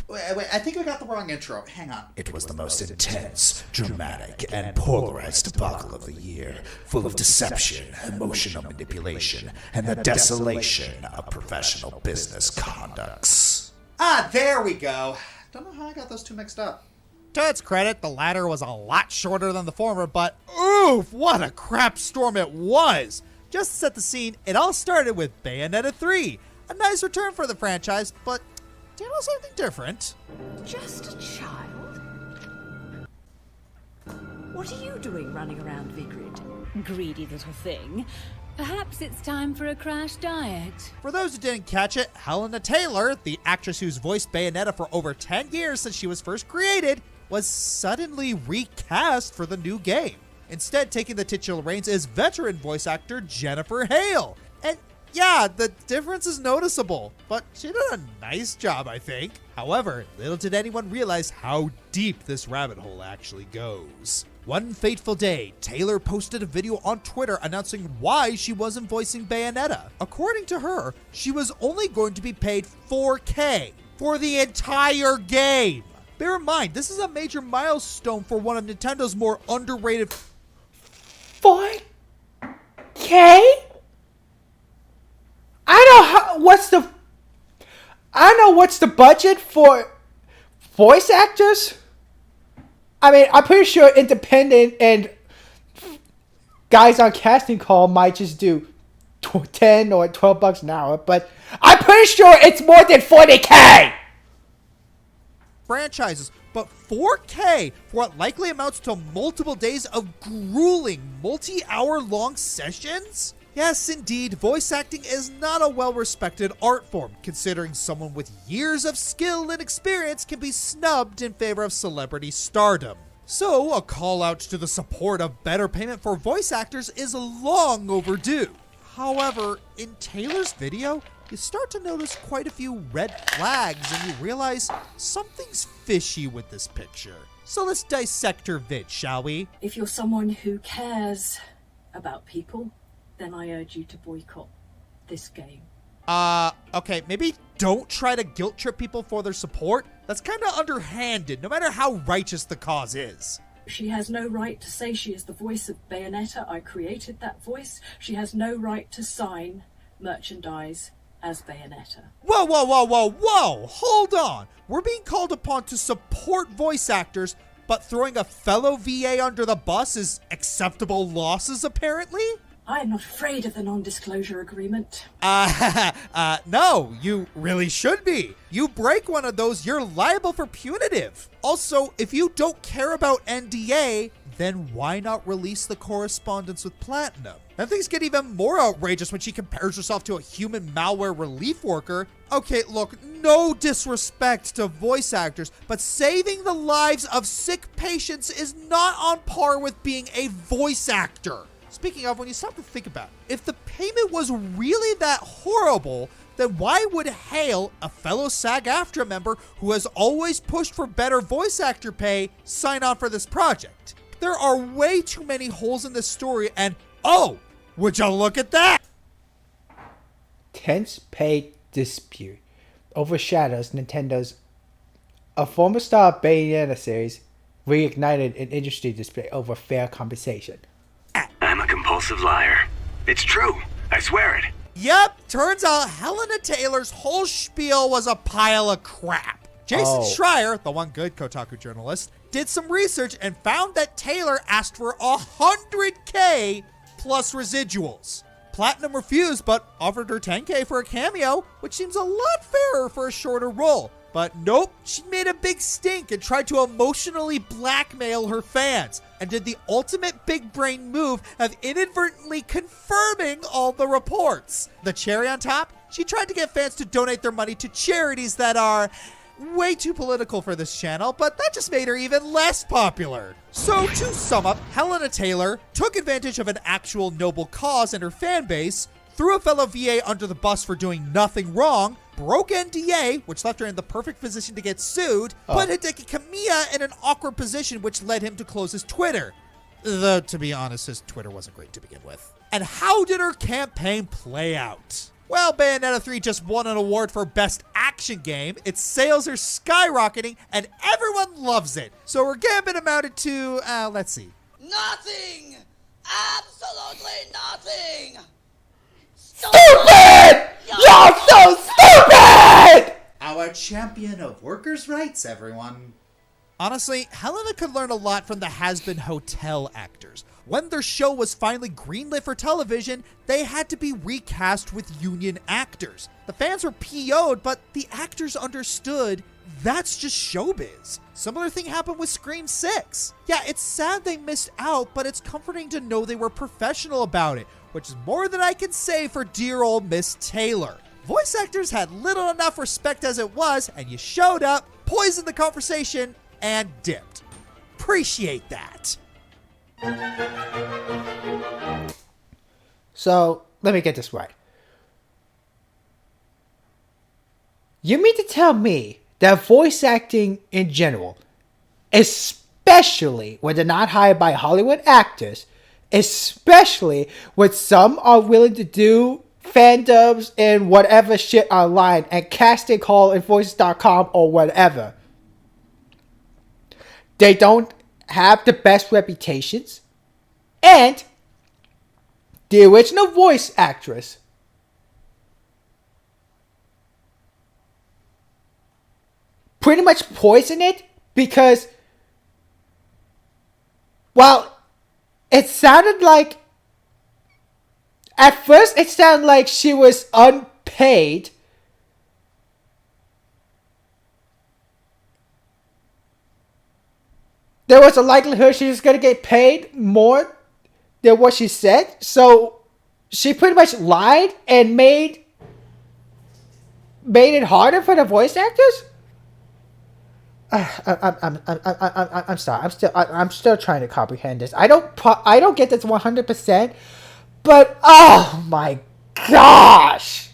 Speaker 9: Wait, I think I got the wrong intro. Hang on.
Speaker 5: It was the most intense, dramatic, and polarized debacle of the year, full of deception, emotional manipulation, and the desolation of professional business conducts.
Speaker 9: Ah, there we go. Don't know how I got those two mixed up.
Speaker 3: To its credit, the latter was a lot shorter than the former, but oof, what a crap storm it was! Just to set the scene, it all started with Bayonetta 3. A nice return for the franchise, but did something different.
Speaker 15: Just a child? What are you doing running around Vigrid?
Speaker 16: Greedy little thing. Perhaps it's time for a crash diet.
Speaker 3: For those who didn't catch it, Helena Taylor, the actress who's voiced Bayonetta for over 10 years since she was first created, was suddenly recast for the new game. Instead, taking the titular reins is veteran voice actor Jennifer Hale. And yeah, the difference is noticeable, but she did a nice job, I think. However, little did anyone realize how deep this rabbit hole actually goes. One fateful day, Taylor posted a video on Twitter announcing why she wasn't voicing Bayonetta. According to her, she was only going to be paid $4K for the entire game. Bear in mind, this is a major milestone for one of Nintendo's more underrated...
Speaker 1: $4K? I know what's the budget for voice actors? I mean, I'm pretty sure independent and guys on casting call might just do 10 or $12 an hour, but I'm pretty sure it's more than $40K!
Speaker 3: Franchises, but $4K for what likely amounts to multiple days of grueling, multi-hour long sessions? Yes, indeed, voice acting is not a well-respected art form, considering someone with years of skill and experience can be snubbed in favor of celebrity stardom. So, a call out to the support of better payment for voice actors is long overdue. However, in Taylor's video, you start to notice quite a few red flags and you realize something's fishy with this picture. So let's dissect her vid, shall we?
Speaker 15: If you're someone who cares about people, then I urge you to boycott this game.
Speaker 3: Okay, maybe don't try to guilt trip people for their support. That's kind of underhanded, no matter how righteous the cause is.
Speaker 15: She has no right to say she is the voice of Bayonetta. I created that voice. She has no right to sign merchandise as Bayonetta.
Speaker 3: Whoa, whoa, whoa, whoa, whoa! Hold on! We're being called upon to support voice actors, but throwing a fellow VA under the bus is acceptable losses, apparently?
Speaker 15: I am not afraid of the non-disclosure agreement.
Speaker 3: No, you really should be. You break one of those, you're liable for punitive. Also, if you don't care about NDA, then why not release the correspondence with Platinum? And things get even more outrageous when she compares herself to a human malware relief worker. Okay, look, no disrespect to voice actors, but saving the lives of sick patients is not on par with being a voice actor. Speaking of, when you stop to think about it, if the payment was really that horrible, then why would Hale, a fellow SAG-AFTRA member who has always pushed for better voice actor pay, sign on for this project? There are way too many holes in this story, and oh, would you look at that?
Speaker 1: Tense pay dispute overshadows Nintendo's a former star of Bayonetta series reignited an industry dispute over fair compensation.
Speaker 17: I'm a compulsive liar. It's true. I swear it.
Speaker 3: Yep, turns out Helena Taylor's whole spiel was a pile of crap. Jason Schreier, the one good Kotaku journalist, did some research and found that Taylor asked for $100K plus residuals. Platinum refused, but offered her $10K for a cameo, which seems a lot fairer for a shorter role. But nope, she made a big stink and tried to emotionally blackmail her fans, and did the ultimate big brain move of inadvertently confirming all the reports. The cherry on top, she tried to get fans to donate their money to charities that are, way too political for this channel, but that just made her even less popular. So to sum up, Helena Taylor took advantage of an actual noble cause in her fan base, threw a fellow VA under the bus for doing nothing wrong, broke NDA, which left her in the perfect position to get sued, put Hideki Kamiya in an awkward position, which led him to close his Twitter. Though, to be honest, his Twitter wasn't great to begin with. And how did her campaign play out? Well, Bayonetta 3 just won an award for Best Action Game, its sales are skyrocketing, and everyone loves it. So her gambit amounted to, let's see.
Speaker 18: Nothing! Absolutely nothing!
Speaker 1: Stupid! You're so stupid!
Speaker 2: Our champion of workers' rights, everyone.
Speaker 3: Honestly, Helena could learn a lot from the Has-Been Hotel actors. When their show was finally greenlit for television, they had to be recast with union actors. The fans were PO'd, but the actors understood that's just showbiz. Similar thing happened with Scream 6. Yeah, it's sad they missed out, but it's comforting to know they were professional about it, which is more than I can say for dear old Miss Taylor. Voice actors had little enough respect as it was, and you showed up, poisoned the conversation, and dipped. Appreciate that.
Speaker 1: So, let me get this right. You mean to tell me that voice acting in general, especially when they're not hired by Hollywood actors, especially when some are willing to do fan dubs and whatever shit online and casting call and voices.com or whatever, they don't have the best reputations, and the original voice actress pretty much poisoned it because, well, it sounded like, at first it sounded like she was unpaid. There was a likelihood she was going to get paid more than what she said. So she pretty much lied and made it harder for the voice actors. I'm sorry. I'm still trying to comprehend this. I don't get this 100%, but oh my gosh.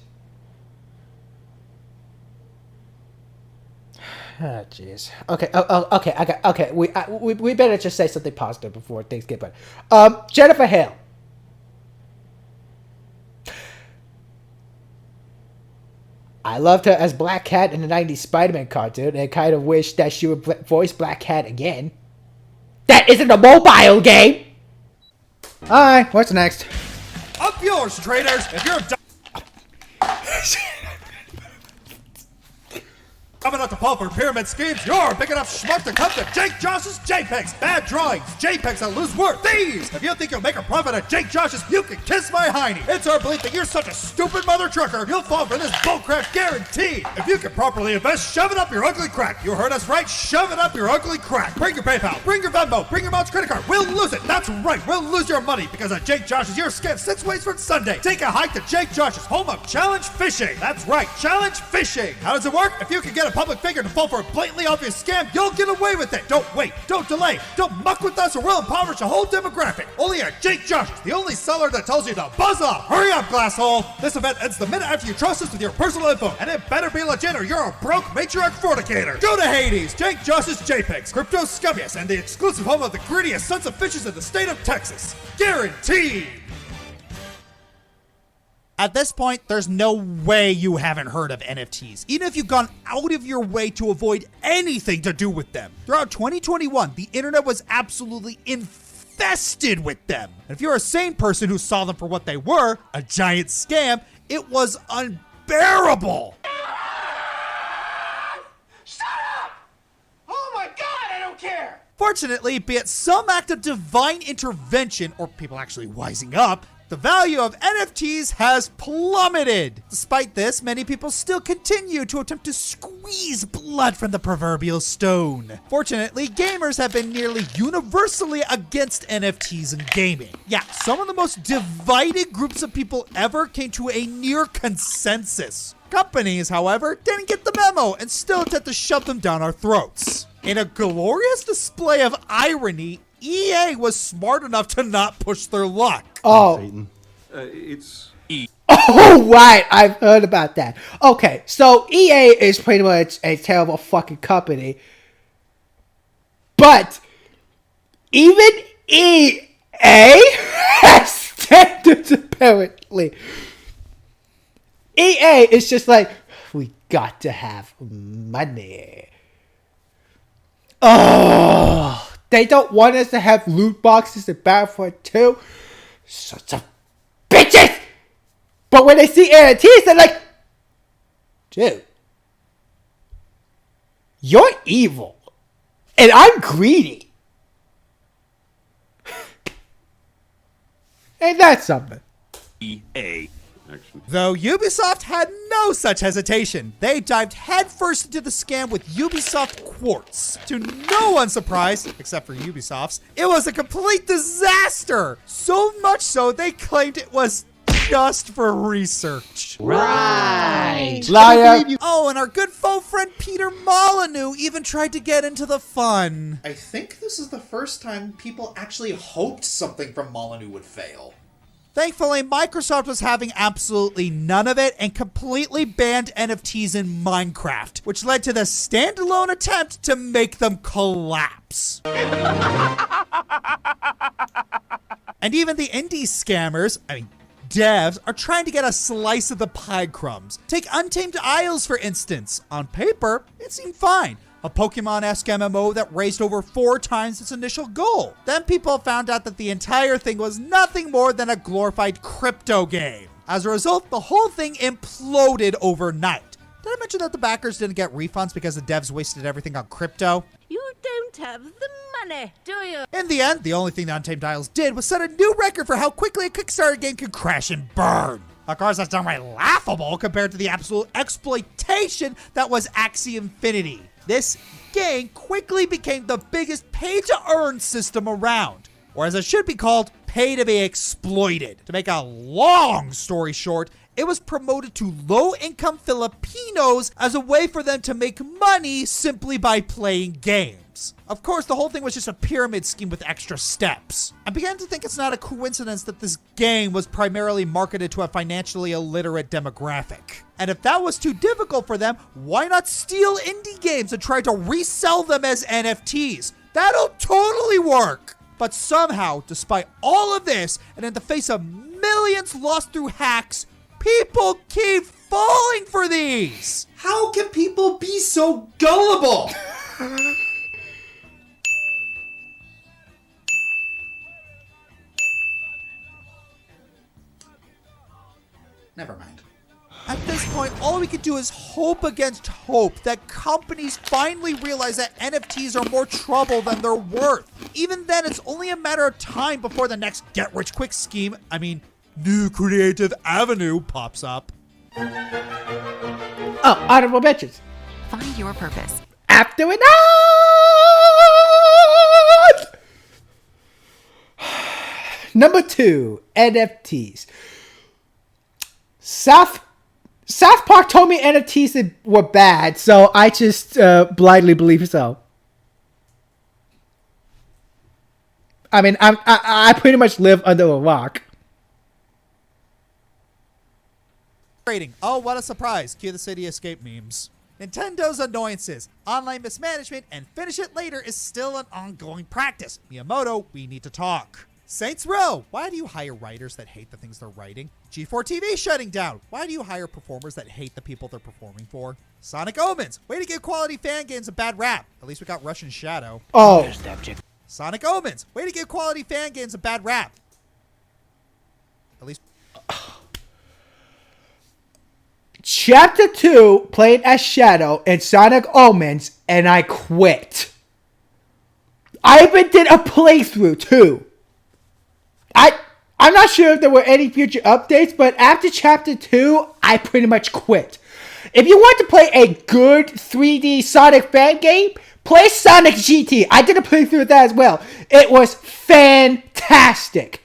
Speaker 1: Oh, jeez. Okay. Okay. We better just say something positive before things get better. Jennifer Hale. I loved her as Black Cat in the 90s Spider-Man cartoon and kind of wish that she would voice Black Cat again. That isn't a mobile game! Alright, what's next?
Speaker 9: Up yours, traders! If you're coming out to fall for pyramid schemes, you're big enough schmuck to come to Jake Josh's JPEGs. Bad drawings, JPEGs that lose worth. Thieves! If you think you'll make a profit at Jake Josh's, you can kiss my hiney. It's our belief that you're such a stupid mother trucker, you'll fall for this bullcrap guaranteed. If you can properly invest, shove it up your ugly crack. You heard us right, shove it up your ugly crack. Bring your PayPal, bring your Venmo, bring your mom's credit card. We'll lose it. That's right, we'll lose your money because at Jake Josh's, you're scammed 6 ways from Sunday. Take a hike to Jake Josh's, home of Challenge Fishing. That's right, Challenge Fishing. How does it work? If you can get a public figure to fall for a blatantly obvious scam, you'll get away with it. Don't wait, don't delay, don't muck with us or we'll impoverish a whole demographic. Only at Jake Josh's, the only seller that tells you to buzz off. Hurry up, glasshole. This event ends the minute after you trust us with your personal info, and it better be legit or you're a broke matriarch fornicator. Go to Hades, Jake Josh's JPEGs, Crypto Scummiest, and the exclusive home of the greediest sons of fishes in the state of Texas. Guaranteed.
Speaker 3: At this point, there's no way you haven't heard of NFTs, even if you've gone out of your way to avoid anything to do with them. Throughout 2021, the internet was absolutely infested with them. And if you're a sane person who saw them for what they were, a giant scam, it was unbearable.
Speaker 18: Shut up! Oh my god, I don't care!
Speaker 3: Fortunately, be it some act of divine intervention, or people actually wising up, The value of NFTs has plummeted. Despite this, many people still continue to attempt to squeeze blood from the proverbial stone. Fortunately, gamers have been nearly universally against NFTs in gaming. Yeah, some of the most divided groups of people ever came to a near consensus. Companies, however, didn't get the memo and still attempt to shove them down our throats. In a glorious display of irony, EA was smart enough to not push their luck.
Speaker 1: Oh.
Speaker 12: It's
Speaker 1: Oh, right. I've heard about that. Okay, so EA is pretty much a terrible fucking company. But even EA has standards, apparently. EA is just like, we got to have money. Oh. They don't want us to have loot boxes in Battlefront 2. Such a bitches! But when they see NFTs, they're like, dude, you're evil. And I'm greedy. Ain't that something?
Speaker 12: EA.
Speaker 3: Though Ubisoft had no such hesitation. They dived headfirst into the scam with Ubisoft Quartz. To no one's surprise, except for Ubisoft's, it was a complete disaster. So much so, they claimed it was just for research.
Speaker 1: Right. Liar.
Speaker 3: Oh, and our good faux friend Peter Molyneux even tried to get into the fun.
Speaker 2: I think this is the first time people actually hoped something from Molyneux would fail.
Speaker 3: Thankfully, Microsoft was having absolutely none of it and completely banned NFTs in Minecraft, which led to the standalone attempt to make them collapse. And even the indie scammers, devs, are trying to get a slice of the pie crumbs. Take Untamed Isles, for instance. On paper, it seemed fine. A Pokemon-esque MMO that raised over 4 times its initial goal. Then people found out that the entire thing was nothing more than a glorified crypto game. As a result, the whole thing imploded overnight. Did I mention that the backers didn't get refunds because the devs wasted everything on crypto?
Speaker 7: You don't have the money, do you?
Speaker 3: In the end, the only thing that Untamed Isles did was set a new record for how quickly a Kickstarter game could crash and burn. Of course, that's downright laughable compared to the absolute exploitation that was Axie Infinity. This game quickly became the biggest pay-to-earn system around, or as it should be called, pay to be exploited. To make a long story short, it was promoted to low-income Filipinos as a way for them to make money simply by playing games. Of course, the whole thing was just a pyramid scheme with extra steps. I began to think it's not a coincidence that this game was primarily marketed to a financially illiterate demographic. And if that was too difficult for them, why not steal indie games and try to resell them as NFTs? That'll totally work! But somehow, despite all of this, and in the face of millions lost through hacks, people keep falling for these!
Speaker 2: How can people be so gullible? Never mind.
Speaker 3: At this point, all we can do is hope against hope that companies finally realize that NFTs are more trouble than they're worth. Even then, it's only a matter of time before the next get-rich-quick scheme, new creative avenue pops up.
Speaker 1: Oh, honorable mentions.
Speaker 19: Find your purpose.
Speaker 1: After an ad! Number 2, NFTs. South Park told me NFTs were bad, so I just blindly believe so. I pretty much live under a rock.
Speaker 3: Rating. Oh, what a surprise. Cue the City Escape memes. Nintendo's annoyances, online mismanagement, and finish it later is still an ongoing practice. Miyamoto, we need to talk. Saints Row, why do you hire writers that hate the things they're writing? G4 TV shutting down, why do you hire performers that hate the people they're performing for? Sonic Omens, way to give quality fan games a bad rap. At least we got Russian Shadow.
Speaker 1: Oh.
Speaker 3: Sonic Omens, way to give quality fan games a bad rap. At least...
Speaker 1: Chapter 2 played as Shadow in Sonic Omens, and I quit. I even did a playthrough too. I'm not sure if there were any future updates, but after Chapter 2, I pretty much quit. If you want to play a good 3D Sonic fan game, play Sonic GT. I did a playthrough of that as well. It was fantastic.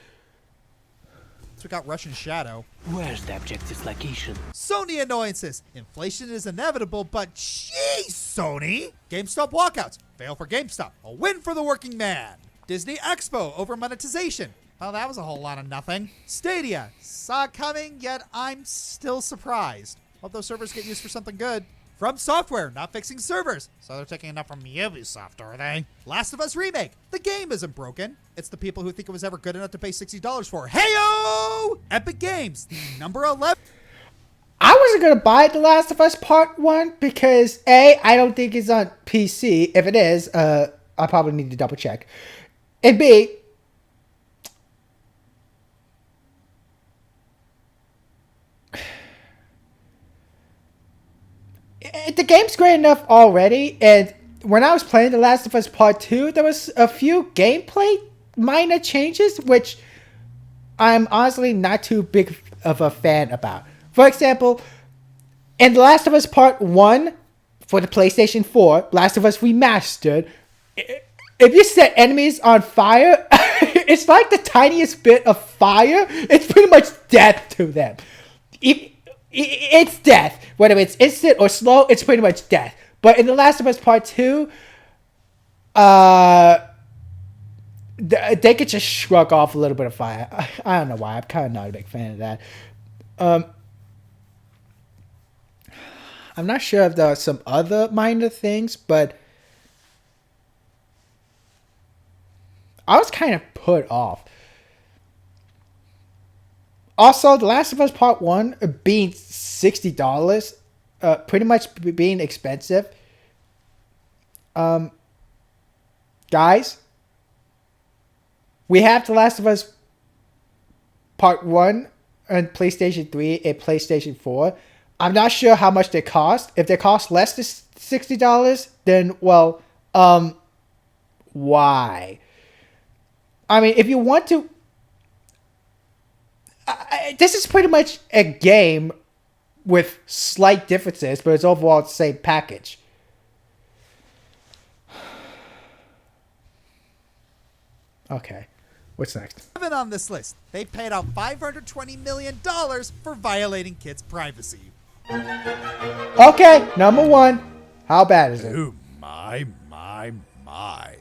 Speaker 3: So we got Russian Shadow.
Speaker 19: Where's the objective's location?
Speaker 3: Sony annoyances. Inflation is inevitable, but jeez, Sony. GameStop walkouts. Fail for GameStop. A win for the working man. Disney Expo over monetization. Oh, that was a whole lot of nothing. Stadia. Saw it coming, yet I'm still surprised. Hope those servers get used for something good. From Software, not fixing servers. So they're taking enough from Ubisoft, are they? Last of Us Remake. The game isn't broken. It's the people who think it was ever good enough to pay $60 for. Heyo! Epic Games, the number 11.
Speaker 1: I wasn't going to buy The Last of Us Part 1 because A, I don't think it's on PC. If it is, I probably need to double check. And B, the game's great enough already, and when I was playing The Last of Us Part 2, there was a few gameplay minor changes, which I'm honestly not too big of a fan about. For example, in The Last of Us Part 1 for the PlayStation 4, Last of Us Remastered, if you set enemies on fire, it's like the tiniest bit of fire. It's pretty much death to them. It's death. Whether it's instant or slow, it's pretty much death. But in The Last of Us Part 2, they could just shrug off a little bit of fire. I don't know why. I'm kind of not a big fan of that. I'm not sure if there are some other minor things, but I was kind of put off. Also, The Last of Us Part 1 being $60, pretty much being expensive. Guys, we have The Last of Us Part 1 on PlayStation 3 and PlayStation 4. I'm not sure how much they cost. If they cost less than $60, then, well, why? I mean, if you want to... this is pretty much a game with slight differences, but it's overall the same package. Okay, what's next?
Speaker 3: Even on this list, they paid out $520 million for violating kids' privacy.
Speaker 1: Okay, number 1. How bad is it?
Speaker 5: Oh, my.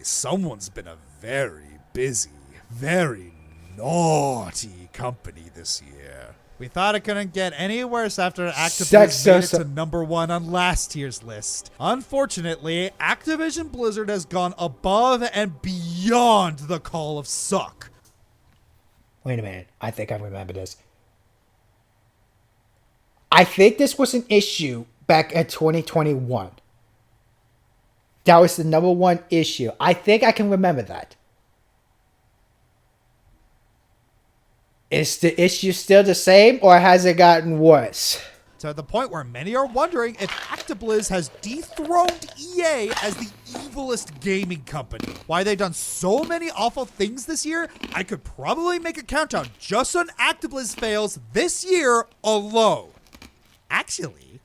Speaker 5: Someone's been a very busy, very naughty company this year.
Speaker 3: We thought it couldn't get any worse after Activision made it to number 1 on last year's list. Unfortunately, Activision Blizzard has gone above and beyond the call of suck.
Speaker 1: Wait a minute. I think I remember this. I think this was an issue back in 2021. That was the number 1 issue. I think I can remember that. Is the issue still the same, or has it gotten worse?
Speaker 3: To the point where many are wondering if ActiBliz has dethroned EA as the evilest gaming company. Why they've done so many awful things this year, I could probably make a countdown just on ActiBliz fails this year alone. Actually,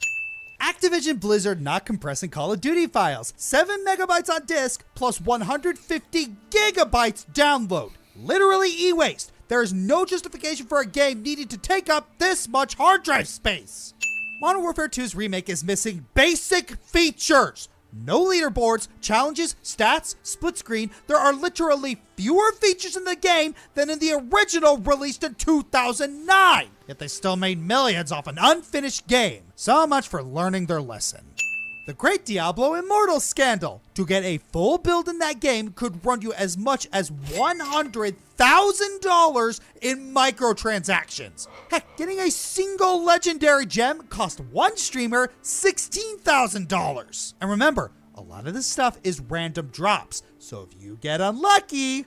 Speaker 3: Activision Blizzard not compressing Call of Duty files. 7 megabytes on disk plus 150 gigabytes download. Literally e-waste. There is no justification for a game needing to take up this much hard drive space. Modern Warfare 2's remake is missing basic features. No leaderboards, challenges, stats, split screen. There are literally fewer features in the game than in the original released in 2009. Yet they still made millions off an unfinished game. So much for learning their lesson. The Great Diablo Immortal scandal. To get a full build in that game could run you as much as $100,000 in microtransactions. Heck, getting a single legendary gem cost one streamer $16,000. And remember, a lot of this stuff is random drops, so if you get unlucky...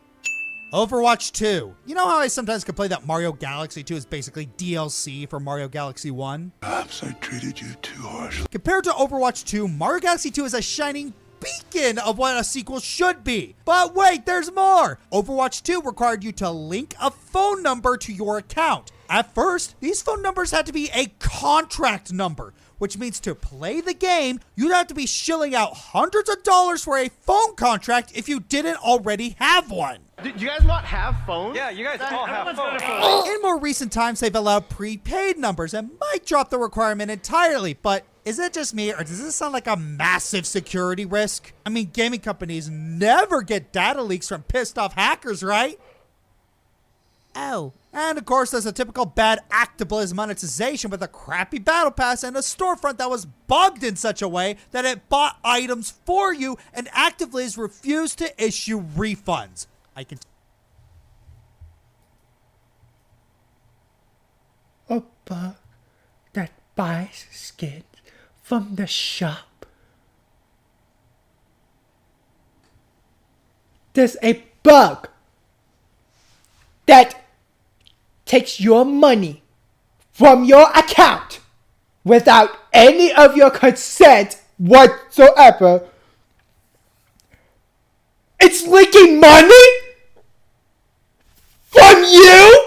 Speaker 3: Overwatch 2. You know how I sometimes complain that Mario Galaxy 2 is basically DLC for Mario Galaxy 1?
Speaker 5: Perhaps I treated you too harshly.
Speaker 3: Compared to Overwatch 2, Mario Galaxy 2 is a shining beacon of what a sequel should be. But wait, there's more. Overwatch 2 required you to link a phone number to your account. At first, these phone numbers had to be a contract number, which means to play the game, you'd have to be shilling out hundreds of dollars for a phone contract if you didn't already have one.
Speaker 20: Do you guys not have phones? Yeah, you guys all have phones.
Speaker 3: In more recent times, they've allowed prepaid numbers and might drop the requirement entirely, but is it just me, or does this sound like a massive security risk? I mean, gaming companies never get data leaks from pissed off hackers, right? Oh. And of course, there's a typical bad Actiblizz monetization with a crappy battle pass and a storefront that was bugged in such a way that it bought items for you, and Actiblizz refused to issue refunds. I can...
Speaker 1: A bug that buys skins from the shop. There's a bug that takes your money from your account without any of your consent whatsoever. It's leaking money from you?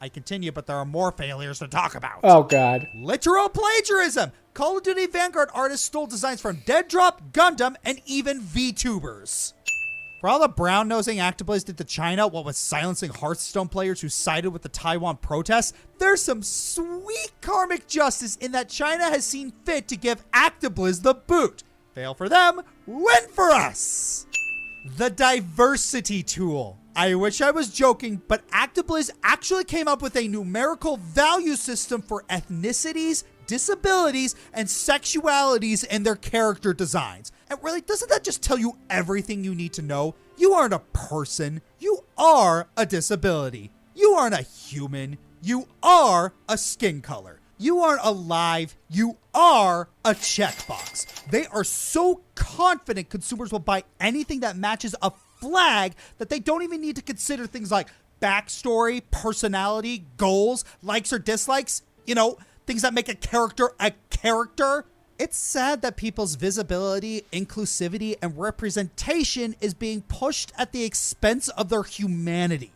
Speaker 3: I continue, but there are more failures to talk about.
Speaker 1: Oh, God.
Speaker 3: Literal plagiarism. Call of Duty Vanguard artists stole designs from Dead Drop, Gundam, and even VTubers. For all the brown-nosing Actiblizz did to China, what with silencing Hearthstone players who sided with the Taiwan protests, there's some sweet karmic justice in that China has seen fit to give Actiblizz the boot. Fail for them, win for us! The diversity tool. I wish I was joking, but Actiblizz actually came up with a numerical value system for ethnicities, disabilities, and sexualities in their character designs. And really, doesn't that just tell you everything you need to know? You aren't a person. You are a disability. You aren't a human. You are a skin color. You aren't alive. You are a checkbox. They are so confident consumers will buy anything that matches a flag that they don't even need to consider things like backstory, personality, goals, likes or dislikes. You know, things that make a character a character. It's sad that people's visibility, inclusivity, and representation is being pushed at the expense of their humanity.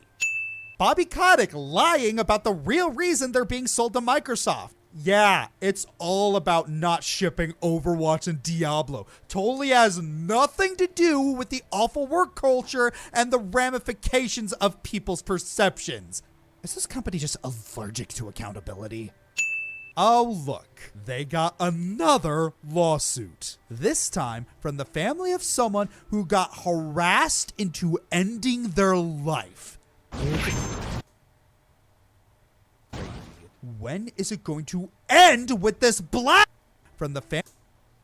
Speaker 3: Bobby Kotick lying about the real reason they're being sold to Microsoft. Yeah, it's all about not shipping Overwatch and Diablo. Totally has nothing to do with the awful work culture and the ramifications of people's perceptions. Is this company just allergic to accountability? Oh, look, they got another lawsuit. This time from the family of someone who got harassed into ending their life. When is it going to end with this black? From the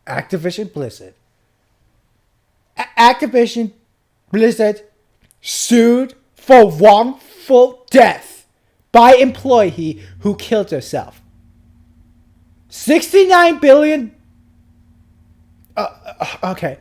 Speaker 1: Activision Blizzard. Activision Blizzard sued for wrongful death by employee who killed herself. 69 billion. Okay.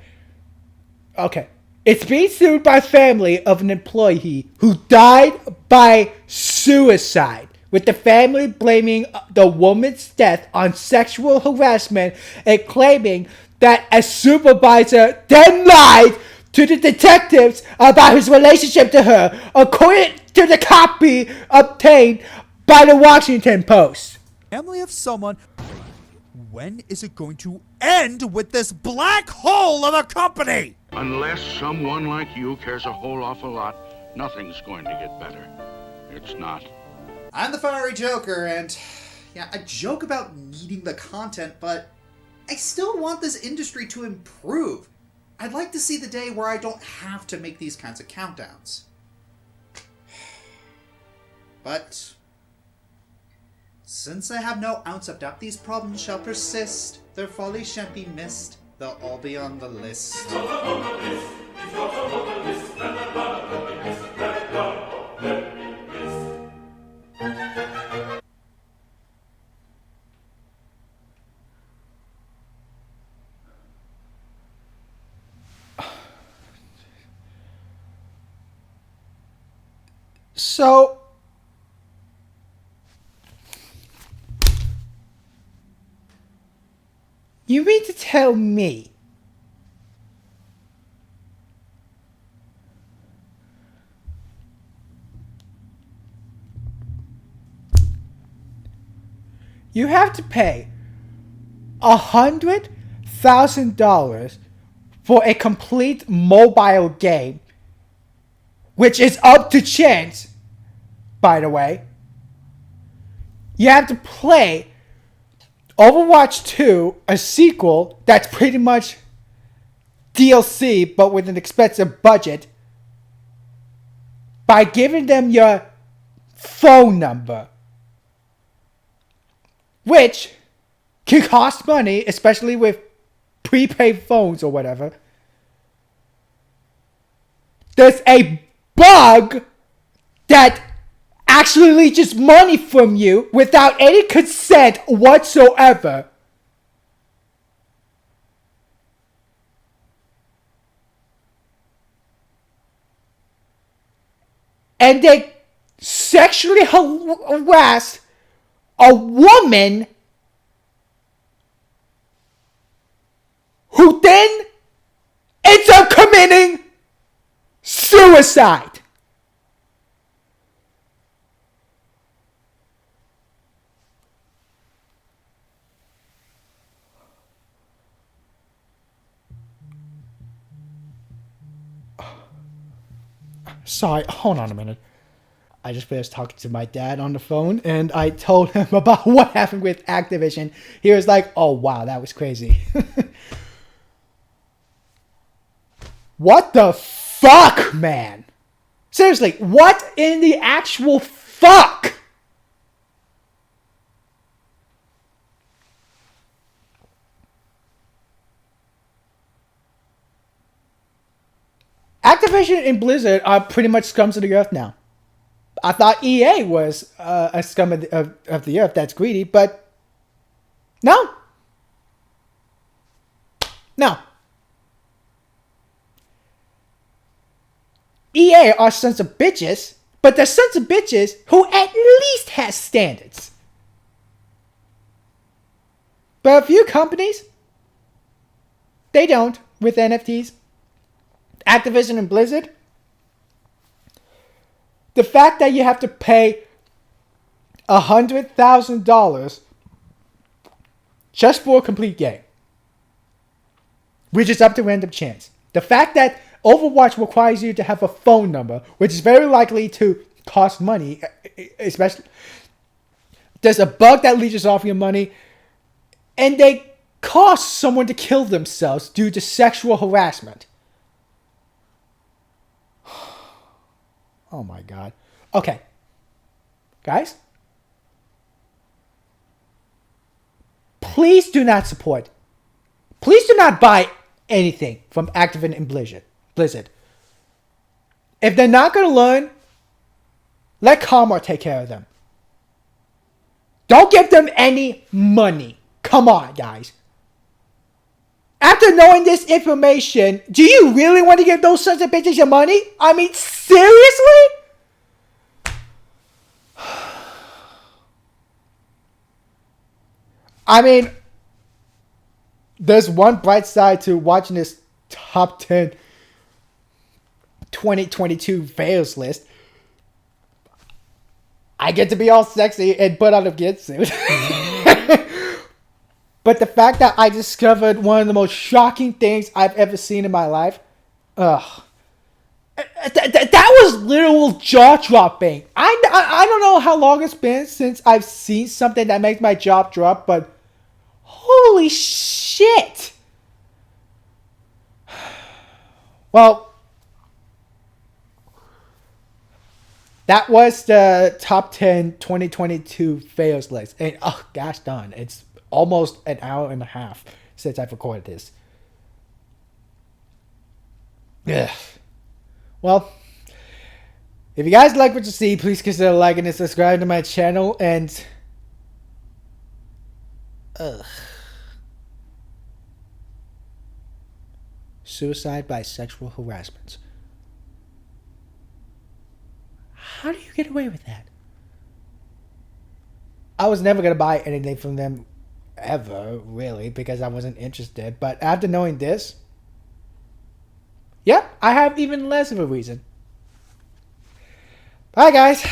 Speaker 1: It's being sued by family of an employee who died by suicide, with the family blaming the woman's death on sexual harassment and claiming that a supervisor then lied to the detectives about his relationship to her, according to the copy obtained by the Washington Post.
Speaker 3: Family of someone. When is it going to end with this black hole of a company?
Speaker 10: Unless someone like you cares a whole awful lot, nothing's going to get better. It's not.
Speaker 2: I'm the Fiery Joker, and yeah, I joke about needing the content, but I still want this industry to improve. I'd like to see the day where I don't have to make these kinds of countdowns. But since I have no ounce of doubt these problems shall persist, their folly shan't be missed, they'll all be on the list.
Speaker 1: So, you mean to tell me you have to pay $100,000 for a complete mobile game, which is up to chance, by the way. You have to play Overwatch 2, a sequel that's pretty much DLC but with an expensive budget, by giving them your phone number, which can cost money, especially with prepaid phones or whatever. There's a bug that actually leaches money from you without any consent whatsoever. And they sexually harass a woman who then ends up committing suicide. Sorry, hold on a minute. I just finished talking to my dad on the phone, and I told him about what happened with Activision. He was like, oh wow, that was crazy. What the fuck, man? Seriously, what in the actual fuck? Activision and Blizzard are pretty much scums of the earth now. I thought EA was a scum of the earth that's greedy, but no. No. EA are sons of bitches, but they're sons of bitches who at least has standards. But a few companies, they don't with NFTs. Activision and Blizzard, the fact that you have to pay $100,000 just for a complete game, which is up to random chance. The fact that Overwatch requires you to have a phone number, which is very likely to cost money, especially there's a bug that leeches off your money, and they cause someone to kill themselves due to sexual harassment. Oh my god. Okay. Guys? Please do not support. Please do not buy anything from Activision and Blizzard. If they're not going to learn, let Karma take care of them. Don't give them any money. Come on, guys. After knowing this information, do you really want to give those sons of bitches your money? I mean, seriously? I mean, there's one bright side to watching this top 10 2022 fails list. I get to be all sexy and put on a kid suit. But the fact that I discovered one of the most shocking things I've ever seen in my life, that was literal jaw-dropping. I don't know how long it's been since I've seen something that makes my jaw drop, but holy shit! Well, that was the top 10 2022 fails list. And oh gosh darn, it's almost an hour and a half since I've recorded this. Ugh. Well, if you guys like what you see, please consider liking and subscribing to my channel. And suicide by sexual harassment. How do you get away with that? I was never going to buy anything from them ever, really, because I wasn't interested. But after knowing this, yep, I have even less of a reason. Bye, guys.